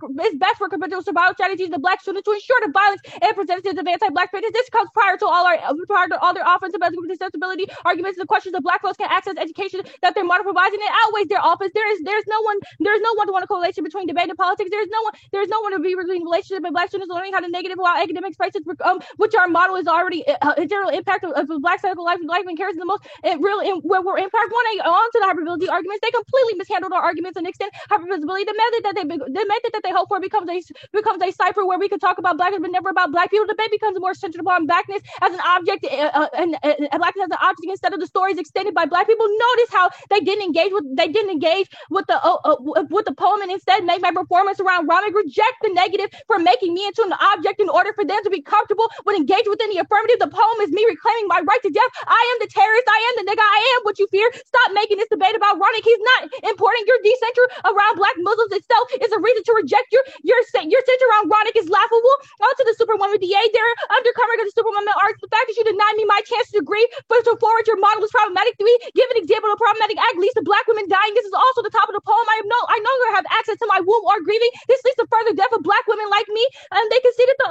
conventional survival strategies of the black students to ensure the violence and representatives of anti-black prejudice. This comes prior to all their offensive accessibility arguments. The questions of black folks can access education that their model provides, and it outweighs their offense. There's no one to want a correlation between debate and politics. There's no one to be between relationship and black students learning how to negative while academic spaces, which our model is already a general impact of black psychological life and carries the most and real where we're impact. On to the hypervisibility arguments, they completely mishandled our arguments and extend hypervisibility. The method that they hope for becomes a cipher where we can talk about blackness but never about black people. The debate becomes more centered upon blackness as an object and blackness as an object instead of the stories extended by black people. Notice how they didn't engage with the poem and instead make my performance around Ronick reject the negative for making me into an object in order for them to be comfortable with engage within the affirmative. The poem is me reclaiming my right to death. I am the terrorist. I am the nigga. I am what you fear. Stop making this debate about Ronick. He's not importing your decenter around black Muslims itself is a reason to reject your center around Ronick is laughable. On to the Superwoman DA. They're undercovering of the Superwoman arts. The fact that you denied me my chance to agree to forward your model is problematic to me. Give an example of problematic act leads to black women dying. This is also the top of the poem. I no longer have access to my womb or grieving. This leads to further death of black women like me. And they conceded the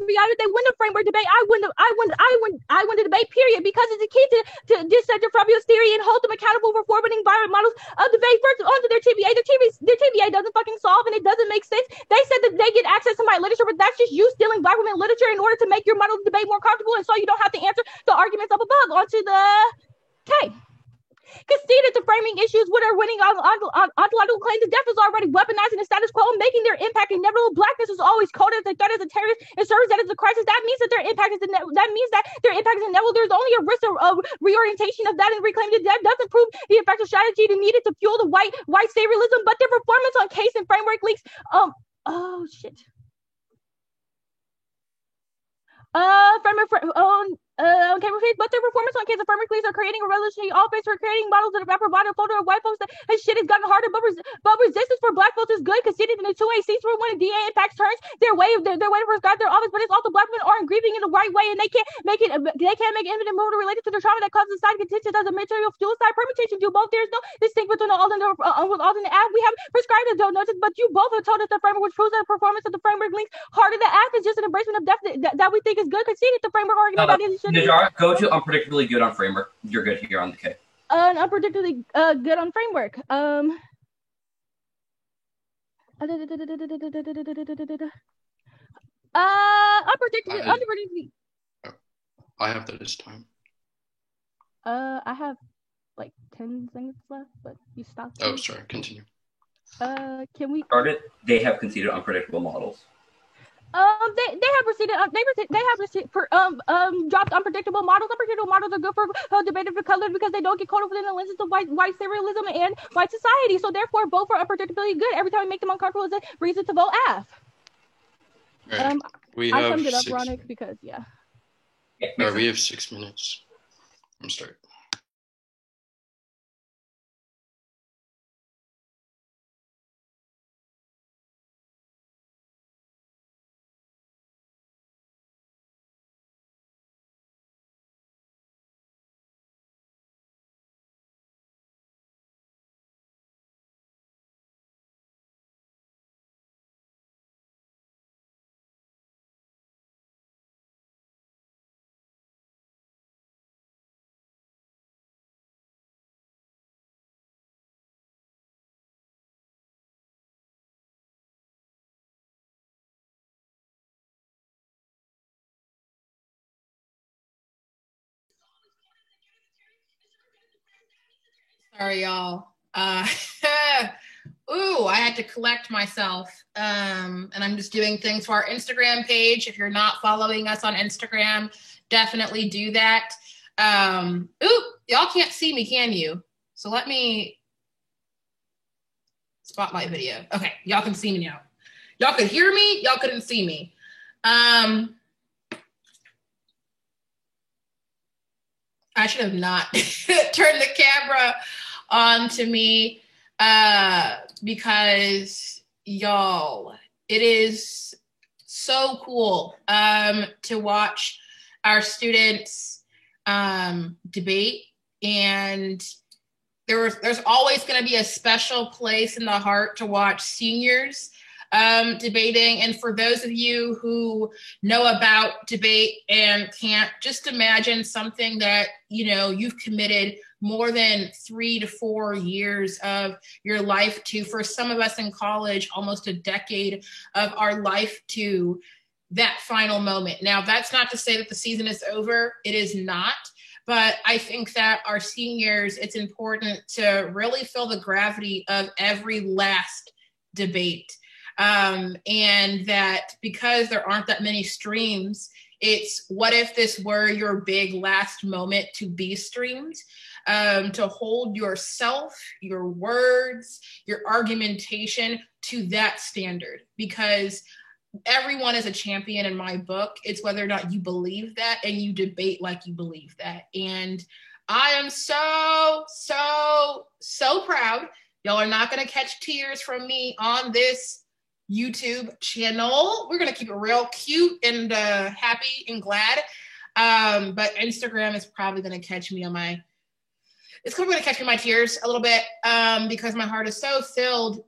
reality. They win the framework debate. I win the debate, period, because it's a key to dissect from your theory and hold them accountable for forwarding violent models of debate. First, onto their TVA. Their TVA doesn't fucking solve and it doesn't make sense. They said that they get access to my literature, but that's just you stealing black women literature in order to make your model of debate more comfortable, and so you don't have to answer the arguments up above. Onto the K. Conceded to framing issues with our winning ontological claims. The death is already weaponizing the status quo, making their impact inevitable. Blackness is always coded as a threat, as a terrorist, and serves that as a crisis. That means that their impact is inevitable. There's only a risk of reorientation of that and reclaiming the death doesn't prove the effective strategy needed to fuel the white saviorism, but their performance on case and framework links. But their performance on case of framework links are creating a revolutionary offense for creating models that provide a photo of white folks that shit has gotten harder, but resistance for black folks is good. Conceded in the 2A seats for when the DA impacts turns their way to prescribe their office, but it's also black women aren't grieving in the right way, and they can't make evident movement related to the trauma that causes side contention as a material suicide permutation. Do both. There's no distinct between all in the app. We have prescribed the notice, but you both have told us the framework, which proves that the performance of the framework links harder. The app is just an embracement of death that we think is good. Conceded the framework argument about Najar, go to unpredictably good on framework. You're good here on the K. Unpredictably good on framework. Unpredictably. I have that this time. I have like 10 seconds left, but you stopped. Oh, sorry. Continue. Can we start it? They have conceded unpredictable models. They have proceeded. They have received for dropped unpredictable models. Unpredictable models are good for debated for colors because they don't get caught up within the lenses of white serialism and white society. So therefore, vote for unpredictability good. Every time we make them uncomfortable is a reason to vote F. Right. I summed it up, Ronick, because yeah. All right, we have 6 minutes. I'm starting. Sorry, y'all. Ooh, I had to collect myself. And I'm just doing things for our Instagram page. If you're not following us on Instagram, definitely do that. Ooh, y'all can't see me, can you? So let me spotlight video. Okay, y'all can see me now. Y'all could hear me, y'all couldn't see me. I should have not turned the camera on to me because y'all, it is so cool to watch our students debate, and there's always going to be a special place in the heart to watch seniors debating. And for those of you who know about debate and can't, just imagine something that, you know, you've committed more than 3 to 4 years of your life to. For some of us in college, almost a decade of our life to that final moment. Now, that's not to say that the season is over. It is not. But I think that our seniors, it's important to really feel the gravity of every last debate. And that because there aren't that many streams, it's what if this were your big last moment to be streamed, to hold yourself, your words, your argumentation to that standard, because everyone is a champion in my book. It's whether or not you believe that and you debate like you believe that. And I am so, so, so proud. Y'all are not going to catch tears from me on this YouTube channel. We're going to keep it real cute and happy and glad. But Instagram is probably going to catch me on my, it's probably going to catch me in my tears a little bit because my heart is so filled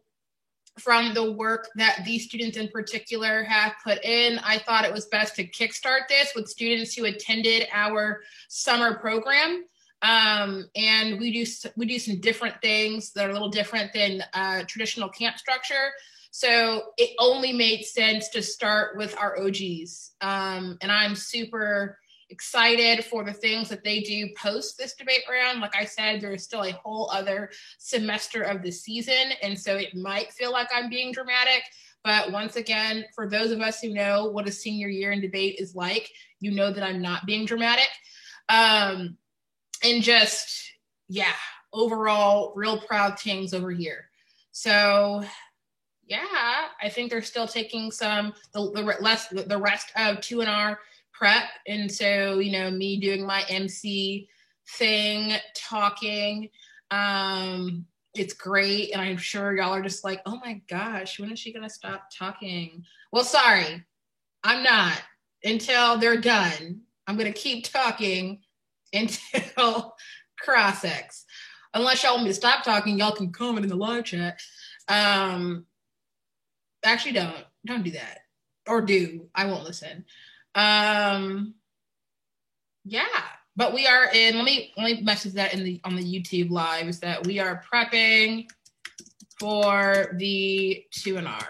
from the work that these students in particular have put in. I thought it was best to kickstart this with students who attended our summer program. And we do some different things that are a little different than traditional camp structure. So it only made sense to start with our OGs. And I'm super excited for the things that they do post this debate round. Like I said, there's still a whole other semester of the season. And so it might feel like I'm being dramatic. But once again, for those of us who know what a senior year in debate is like, you know that I'm not being dramatic. And just, yeah, overall, real proud things over here. So yeah, I think they're still taking the rest of 2NR prep. And so, you know, me doing my MC thing, talking, it's great. And I'm sure y'all are just like, oh my gosh, when is she going to stop talking? Well, sorry, I'm not until they're done. I'm going to keep talking until cross-X. Unless y'all want me to stop talking, y'all can comment in the live chat. Actually, don't do that. Or do. I won't listen. Yeah. But we are in, let me message that on the YouTube live, is that we are prepping for the 2NR.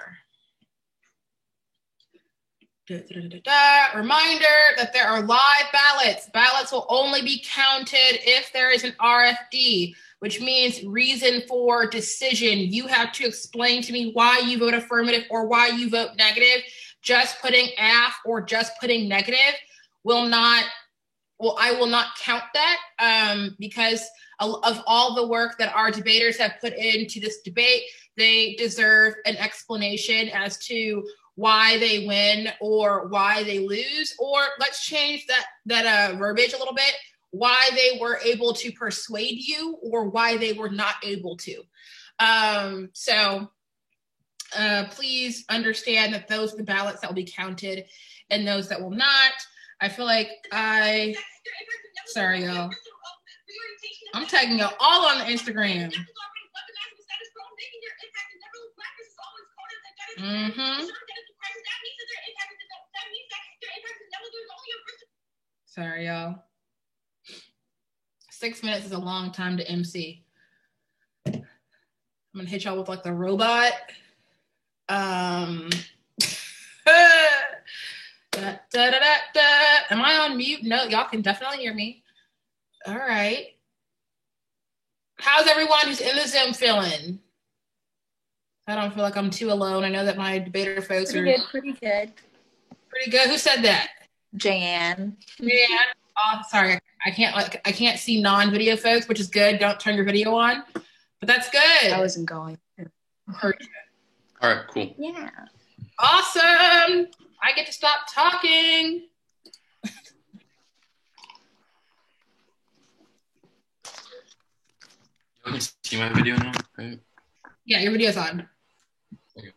Reminder that there are live ballots. Ballots will only be counted if there is an RFD, which means reason for decision. You have to explain to me why you vote affirmative or why you vote negative. just putting AF or just putting negative I will not count that because of all the work that our debaters have put into this debate. They deserve an explanation as to why they win or why they lose, or let's change that verbiage a little bit, why they were able to persuade you or why they were not able to. Please understand that those are the ballots that will be counted and those that will not. I feel like sorry, y'all. I'm tagging y'all all on Instagram. Sorry, y'all. 6 minutes is a long time to MC. I'm gonna hit y'all with like the robot. Am I on mute? No, y'all can definitely hear me. All right. How's everyone who's in the Zoom feeling? I don't feel like I'm too alone. I know that my debater folks Pretty good. Pretty good. Who said that? Jan. Oh, sorry. I can't see non-video folks, which is good. Don't turn your video on. But that's good. I wasn't going. Heard you. All right, cool. Yeah. Awesome. I get to stop talking. You can see my video now, right? Yeah, your video's on. Okay.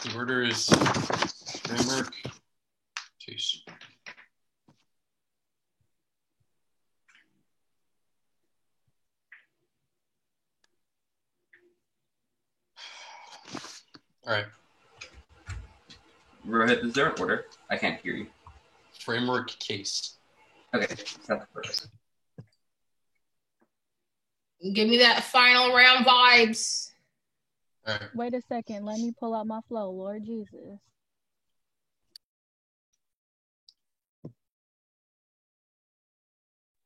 The order is framework case. All right. Rohit, is there an order? I can't hear you. Framework case. Okay, that's perfect. Give me that final round vibes. All right. Wait a second. Let me pull out my flow. Lord Jesus.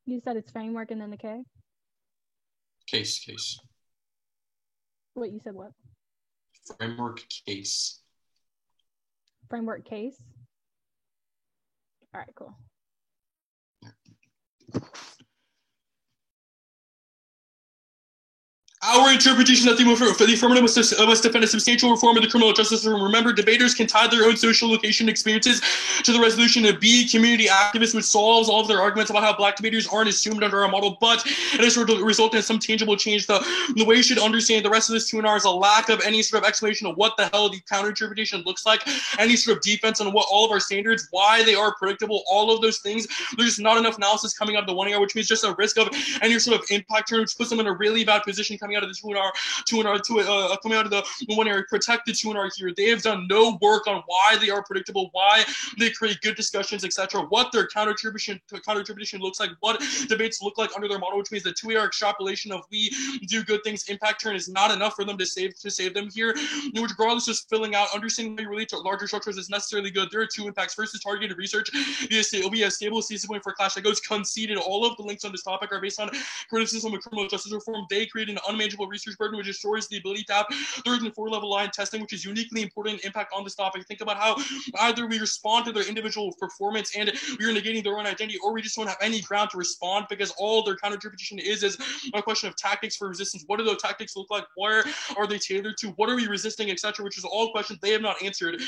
You said it's framework and then the K? Case. Wait, you said what? Framework case. Framework case? All right, cool. Our interpretation of the affirmative must defend a substantial reform of the criminal justice system. Remember, debaters can tie their own social location experiences to the resolution of B, community activists, which solves all of their arguments about how Black debaters aren't assumed under our model, but it has resulted in some tangible change. The way you should understand the rest of this 2 hours is a lack of any sort of explanation of what the hell the counter-interpretation looks like, any sort of defense on what all of our standards, why they are predictable, all of those things. There's just not enough analysis coming out of the 1 hour, which means just a risk of any sort of impact turn, which puts them in a really bad position coming out of the 2 hour, coming out of the 1 hour, protect the 2 hour here. They have done no work on why they are predictable, why they create good discussions, etc. What their counter-interpretation looks like, what debates look like under their model, which means the 2 hour extrapolation of we do good things, impact turn is not enough for them to save them here. Which, regardless of filling out, understanding how you relate to larger structures is necessarily good. There are 2 impacts. First is targeted research. It will be a stable season point for Clash that goes conceded. All of the links on this topic are based on criticism of criminal justice reform. They create an unmanageable research burden, which destroys the ability to have 3rd and 4th level line testing, which is uniquely important impact on this topic. Think about how either we respond to their individual performance and we are negating their own identity, or we just don't have any ground to respond because all their counter-interpretation is a question of tactics for resistance. What do those tactics look like? Where are they tailored to? What are we resisting, etc., which is all questions they have not answered.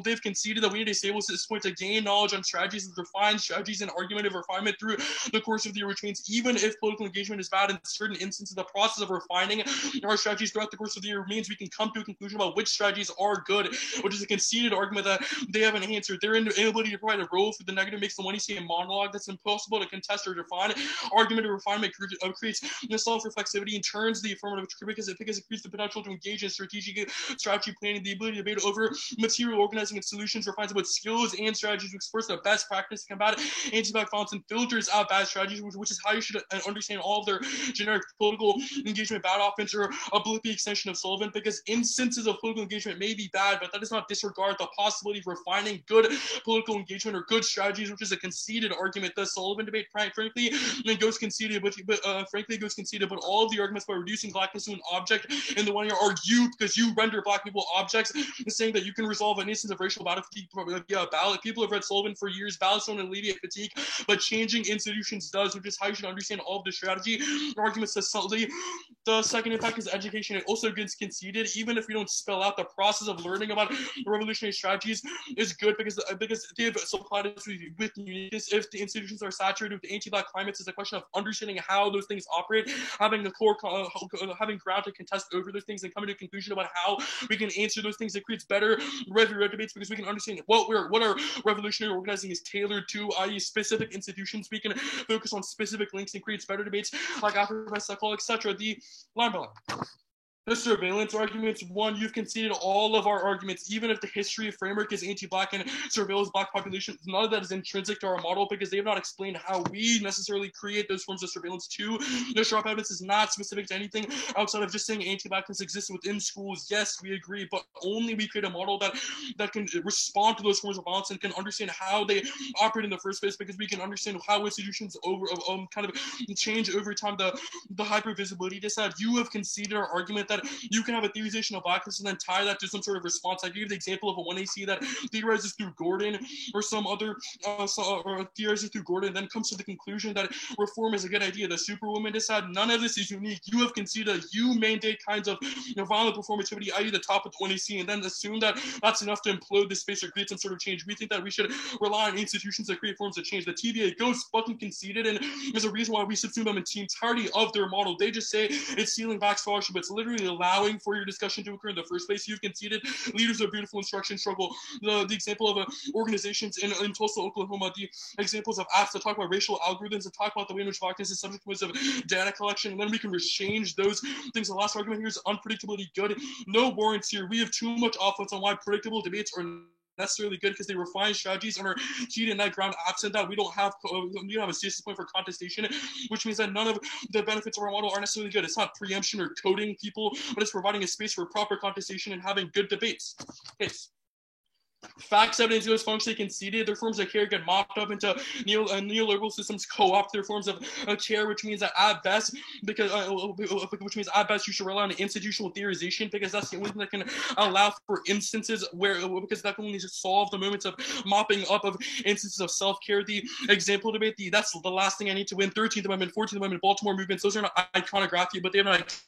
They've conceded that we need a stable system point to gain knowledge on strategies and refine strategies and argumentative refinement through the course of the year, which means even if political engagement is bad in certain instances, the process of refining our strategies throughout the course of the year means we can come to a conclusion about which strategies are good, which is a conceded argument that they haven't answered. Their inability to provide a role for the negative makes the one you see a monologue that's impossible to contest or define. Argument or refinement creates self-reflexivity and turns the affirmative because it creates the potential to engage in strategy planning, the ability to debate over material organizing and solutions, refines about skills and strategies to express the best practice to combat anti-black violence, and filters out bad strategies, which is how you should understand all of their generic political political engagement bad offense or a blippy extension of Sullivan, because instances of political engagement may be bad, but that does not disregard the possibility of refining good political engagement or good strategies, which is a conceded argument. The Sullivan debate, frankly, goes conceded, but all of the arguments by reducing blackness to an object in the one year are you, because you render black people objects, saying that you can resolve an instance of racial battle fatigue via ballot. People have read Sullivan for years. Ballots don't alleviate fatigue, but changing institutions does, which is how you should understand all of the strategy arguments. The second impact is education. It also gets conceded, even if we don't spell out the process of learning about revolutionary strategies is good, because they've supplied us with uniqueness. If the institutions are saturated with anti-black climates, it's a question of understanding how those things operate, having ground to contest over those things, and coming to a conclusion about how we can answer those things. It creates better revolutionary debates, because we can understand what our revolutionary organizing is tailored to, i.e. specific institutions. We can focus on specific links and creates better debates like Afro Psychology, etc. The line by line. The surveillance arguments, one, you've conceded all of our arguments, even if the history of framework is anti-black and surveils black populations. None of that is intrinsic to our model, because they have not explained how we necessarily create those forms of surveillance too. The sharp evidence is not specific to anything outside of just saying anti-blackness exists within schools. Yes, we agree, but only we create a model that can respond to those forms of violence and can understand how they operate in the first place, because we can understand how institutions kind of change over time. The hypervisibility to that, you have conceded our argument that you can have a theorization of blackness and then tie that to some sort of response. I gave the example of a 1AC that theorizes through Gordon or some other or theorizes through Gordon, then comes to the conclusion that reform is a good idea. The superwoman decided none of this is unique. You have conceded you mandate kinds of violent performativity, i.e. the top of the 1AC, and then assume that that's enough to implode the space or create some sort of change. We think that we should rely on institutions that create forms of change. The TVA goes fucking conceded, and there's a reason why we subsume them in the entirety of their model. They just say it's sealing back scholarship, but it's literally allowing for your discussion to occur in the first place. You've conceded leaders of beautiful instruction struggle. The example of organizations in Tulsa, Oklahoma, the examples of apps that talk about racial algorithms and talk about the way in which blackness is subject of data collection, and then we can change those things. The last argument here is unpredictability good. No warrants here. We have too much offense on why predictable debates are necessarily good, because they refine strategies and are keyed in that ground. Absent that, we don't have a stasis point for contestation, which means that none of the benefits of our model are necessarily good. It's not preemption or coding people, but it's providing a space for proper contestation and having good debates. Case. Facts, evidence, goes functionally conceded. Their forms of care get mopped up into neoliberal systems co-opt their forms of care, which means that at best, you should rely on institutional theorization, because that's the only thing that can allow for instances because that can only solve the moments of mopping up of instances of self-care. The example debate, that's the last thing I need to win. 13th Amendment, 14th Amendment, Baltimore movements, those are not iconography, but they have not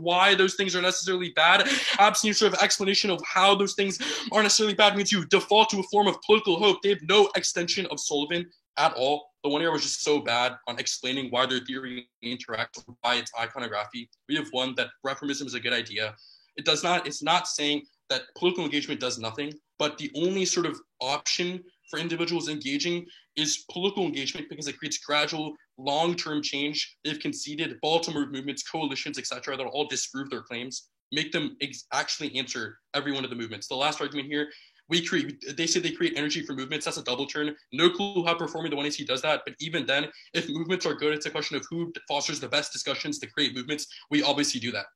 why those things are necessarily bad. Absent sort of explanation of how those things are necessarily bad means you default to a form of political hope. They have no extension of Sullivan at all. The one year was just so bad on explaining why their theory interacts, why it's iconography. We have one that reformism is a good idea. It's not saying that political engagement does nothing, but the only sort of option for individuals engaging is political engagement, because it creates gradual, long-term change. They've conceded Baltimore movements, coalitions, etc., that'll all disprove their claims, make them actually answer every one of the movements. The last argument here, they say they create energy for movements. That's a double turn. No clue how performing the 1AC does that, but even then, if movements are good, it's a question of who fosters the best discussions to create movements. We obviously do that.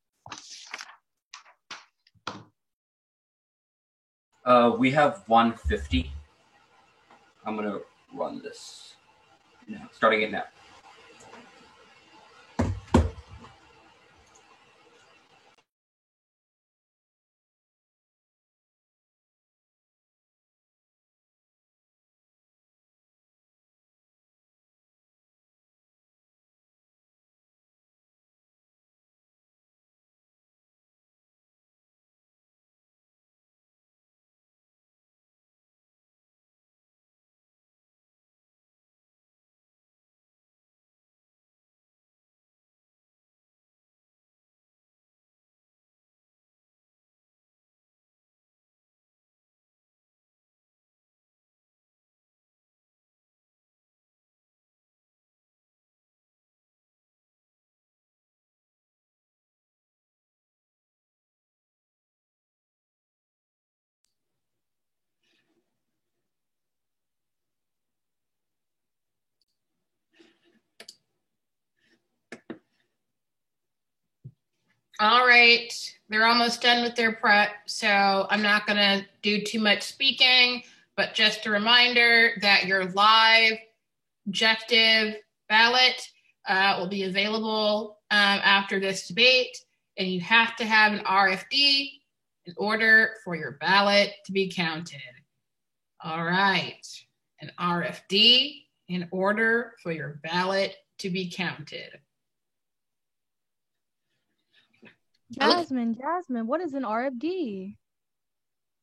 We have 150. I'm going to run this now, starting it now. All right. They're almost done with their prep, so I'm not going to do too much speaking, but just a reminder that your live objective ballot will be available after this debate, and you have to have an RFD in order for your ballot to be counted. All right. An RFD in order for your ballot to be counted. Jasmine, what is an RFD?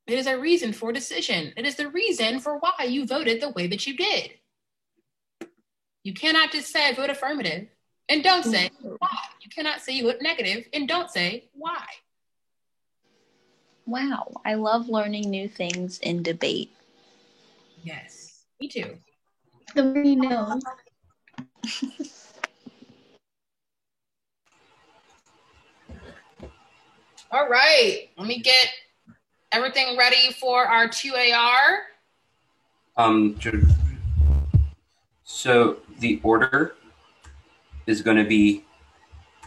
It is a reason for decision. It is the reason for why you voted the way that you did. You cannot just say vote affirmative and don't say why. You cannot say you vote negative and don't say why. Wow, I love learning new things in debate. Yes, me too. The more you know. All right, let me get everything ready for our 2AR. So the order is going to be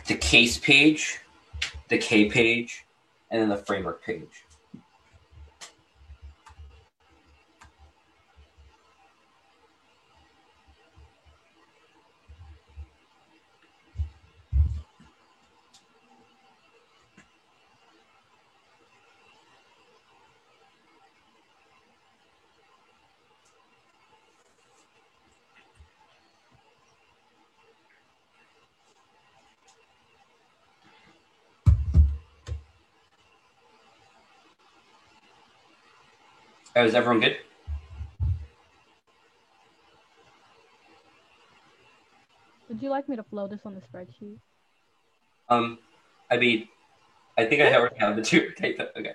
the case page, the K page, and then the framework page. Is everyone good? Would you like me to flow this on the spreadsheet? I mean, I think I already have the two. Okay.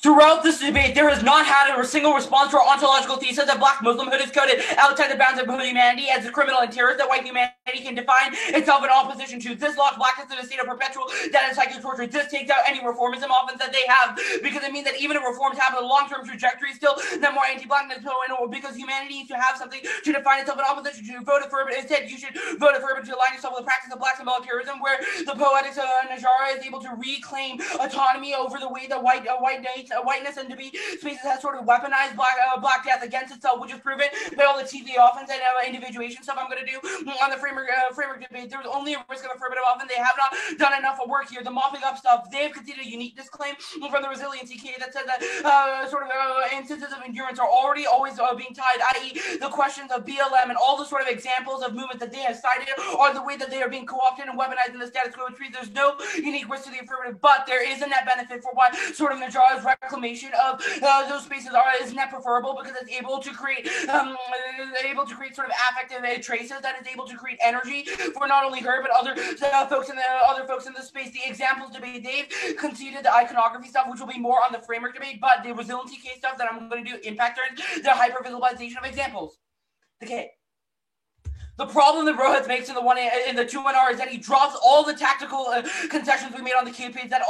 Throughout this debate, there has not had a single response to our ontological thesis that Black Muslimhood is coded outside the bounds of humanity as a criminal and terrorist that white humanity can define itself in opposition to. This locks blackness in a state of perpetual death and psychic torture. This takes out any reformism often that they have, because it means that even if reforms happen, the long-term trajectory is still that more anti-blackness, because humanity needs to have something to define itself in opposition to. Vote affirmative. Instead, you should vote affirmative to align yourself with the practice of black symbolic terrorism, where the poetics of Najara is able to reclaim autonomy over the way that whiteness and to be spaces has sort of weaponized black death against itself, which is proven by all the TV offense and individuation stuff I'm going to do on the framework debate. There's only a risk of affirmative offense. They have not done enough work here. The mopping up stuff, they've conceded a uniqueness claim from the resiliency case that says that instances of endurance are already always being tied, i.e. the questions of BLM and all the sort of examples of movements that they have cited are the way that they are being co-opted and weaponized in the status quo, which means there's no unique risk to the affirmative, but there is a net benefit for why sort of Najara's reclamation of those spaces is net preferable, because it's able to create sort of affective traces that is able to create energy for not only her but other folks in the space. The examples debate, they've conceded the iconography stuff, which will be more on the framework debate, but the resiliency case stuff that I'm going to do impact turns, the hypervisualization of examples. Okay. The problem that Rohit makes in the 2NR is that he drops all the tactical concessions we made on the K page, that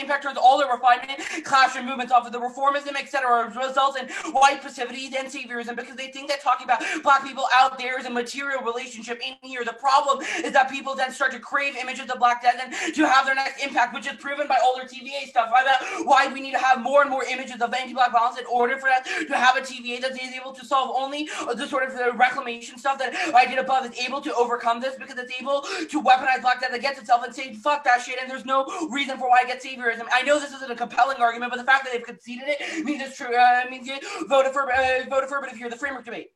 impact turns all the refinement, classroom movements off of the reformism, etc., results in white passivity and saviorism, because they think that talking about black people out there is a material relationship in here. The problem is that people then start to crave images of black death and to have their next impact, which is proven by all their TVA stuff. Why we need to have more and more images of anti-black violence in order for that to have a TVA that is able to solve only the sort of the reclamation stuff that I did above is able to overcome this, because it's able to weaponize black death against itself and say fuck that shit, and there's no reason for why I get saviorism. I know this isn't a compelling argument, but the fact that they've conceded it means it's true. Means you vote affirmative here. The framework debate.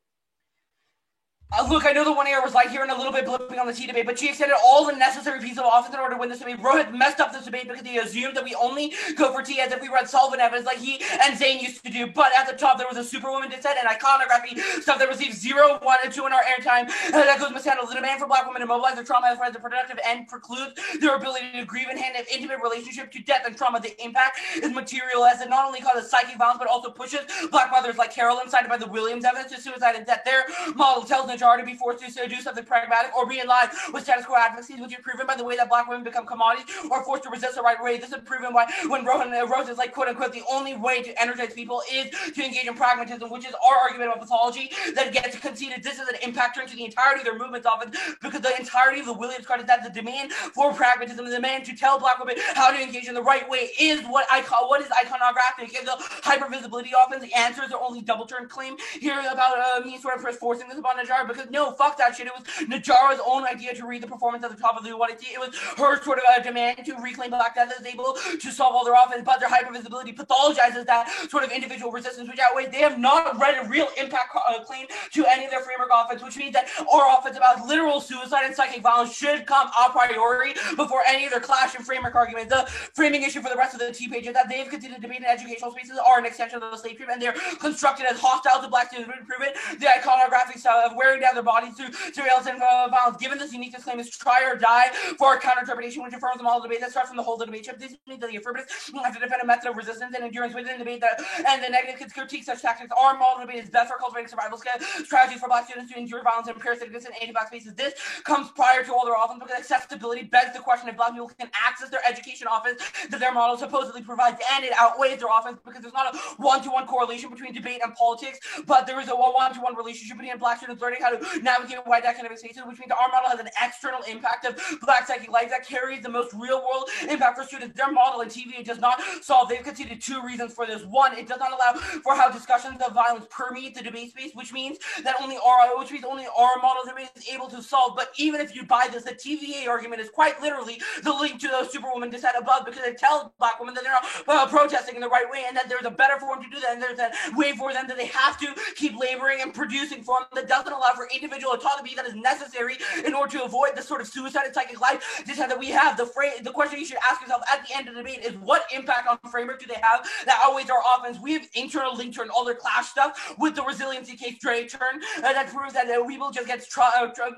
Look, I know the 1AR was like hearing a little bit blipping on the T debate, but she extended all the necessary pieces of offense in order to win this debate. Rohit messed up this debate because he assumed that we only go for T as if we read solvent evidence like he and Zane used to do. But at the top, there was a superwoman dissent and iconography stuff that received 0, 1, and 2 in our airtime. That goes mishandled. The demand for black women to mobilize their trauma as the productive end precludes their ability to grieve and hand an intimate relationship to death and trauma. The impact is material, as it not only causes psychic violence, but also pushes black mothers like Carolyn, cited by the Williams evidence, to suicide and death. Their model tells Najara to be forced to do something pragmatic or be in line with status quo advocacies, which is proven by the way that black women become commodities or forced to resist the right way. This is proven by when Rose is like, quote unquote, the only way to energize people is to engage in pragmatism, which is our argument about pathology that gets conceded. This is an impact turn to the entirety of their movements often, because the entirety of the Williams card is that the demand for pragmatism, the demand to tell black women how to engage in the right way is what is iconographic. And the hypervisibility offense, the answer is their only double turn claim here about me sort of forcing this upon Najara, because no, fuck that shit. It was Najara's own idea to read the performance at the top of the what it was her sort of demand to reclaim Black Death as able to solve all their offense, but their hypervisibility pathologizes that sort of individual resistance, which outweighs. They have not read a real impact claim to any of their framework offense, which means that our offense about literal suicide and psychic violence should come a priori before any of their clash and framework arguments. The framing issue for the rest of the T-page is that they've continued debate in educational spaces are an extension of the slave trade, and they're constructed as hostile to black students to prove it. The iconographic style of wearing down their bodies through surveillance and violence. Given this uniqueness claim is try or die for a counter-interpretation, which affirms the model debate that starts from the whole of the debate. This means that the affirmatives have to defend a method of resistance and endurance within the debate, that, and the negative critique such tactics. Our model debate is best for cultivating survival strategies for black students to endure violence and parasiticness in anti-black spaces. This comes prior to all their offense, because accessibility begs the question if black people can access their education offense that their model supposedly provides, and it outweighs their offense, because there's not a one-to-one correlation between debate and politics, but there is a one-to-one relationship between black students learning how to navigate white academic spaces, which means our model has an external impact of black psychic life that carries the most real-world impact for students. Their model in TVA does not solve. They've conceded two reasons for this. One, it does not allow for how discussions of violence permeate the debate space, which means only our model debate is able to solve. But even if you buy this, the TVA argument is quite literally the link to the superwoman dissent above, because it tells black women that they're not protesting in the right way, and that there's a better form to do that, and there's a way for them that they have to keep laboring and producing for them that doesn't allow for individual autonomy that is necessary in order to avoid the sort of suicide and psychic life dissent that we have. The question you should ask yourself at the end of the debate is, what impact on framework do they have that outweighs our offense? We have internal link turn, all their clash stuff with the resiliency case trade turn that proves that we will just get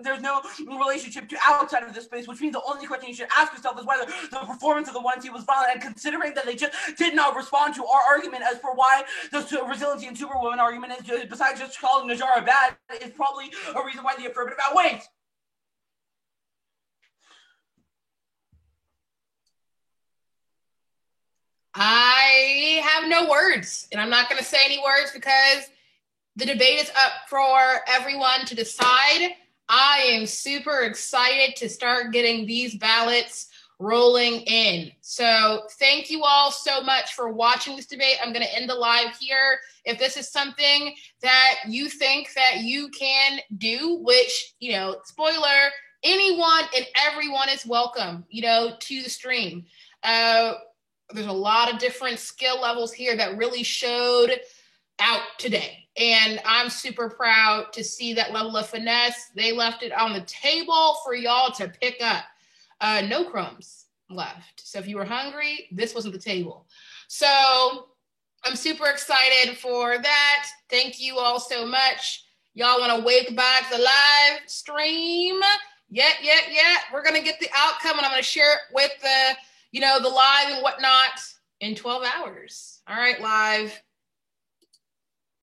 there's no relationship to outside of this space, which means the only question you should ask yourself is whether the performance of the 1T was violent, and considering that they just did not respond to our argument as for why the resiliency and superwoman argument is, just, besides just calling Najara bad, is probably a reason why the affirmative outweighs. I have no words, and I'm not going to say any words because the debate is up for everyone to decide. I am super excited to start getting these ballots rolling in. So thank you all so much for watching this debate. I'm going to end the live here. If this is something that you think that you can do, which, you know, spoiler, anyone and everyone is welcome, you know, to the stream. There's a lot of different skill levels here that really showed out today. And I'm super proud to see that level of finesse. They left it on the table for y'all to pick up. No crumbs left. So if you were hungry, this wasn't the table. So I'm super excited for that. Thank you all so much. Y'all want to wake back the live stream? Yeah. We're going to get the outcome, and I'm going to share it with the, you know, the live and whatnot in 12 hours. All right, live.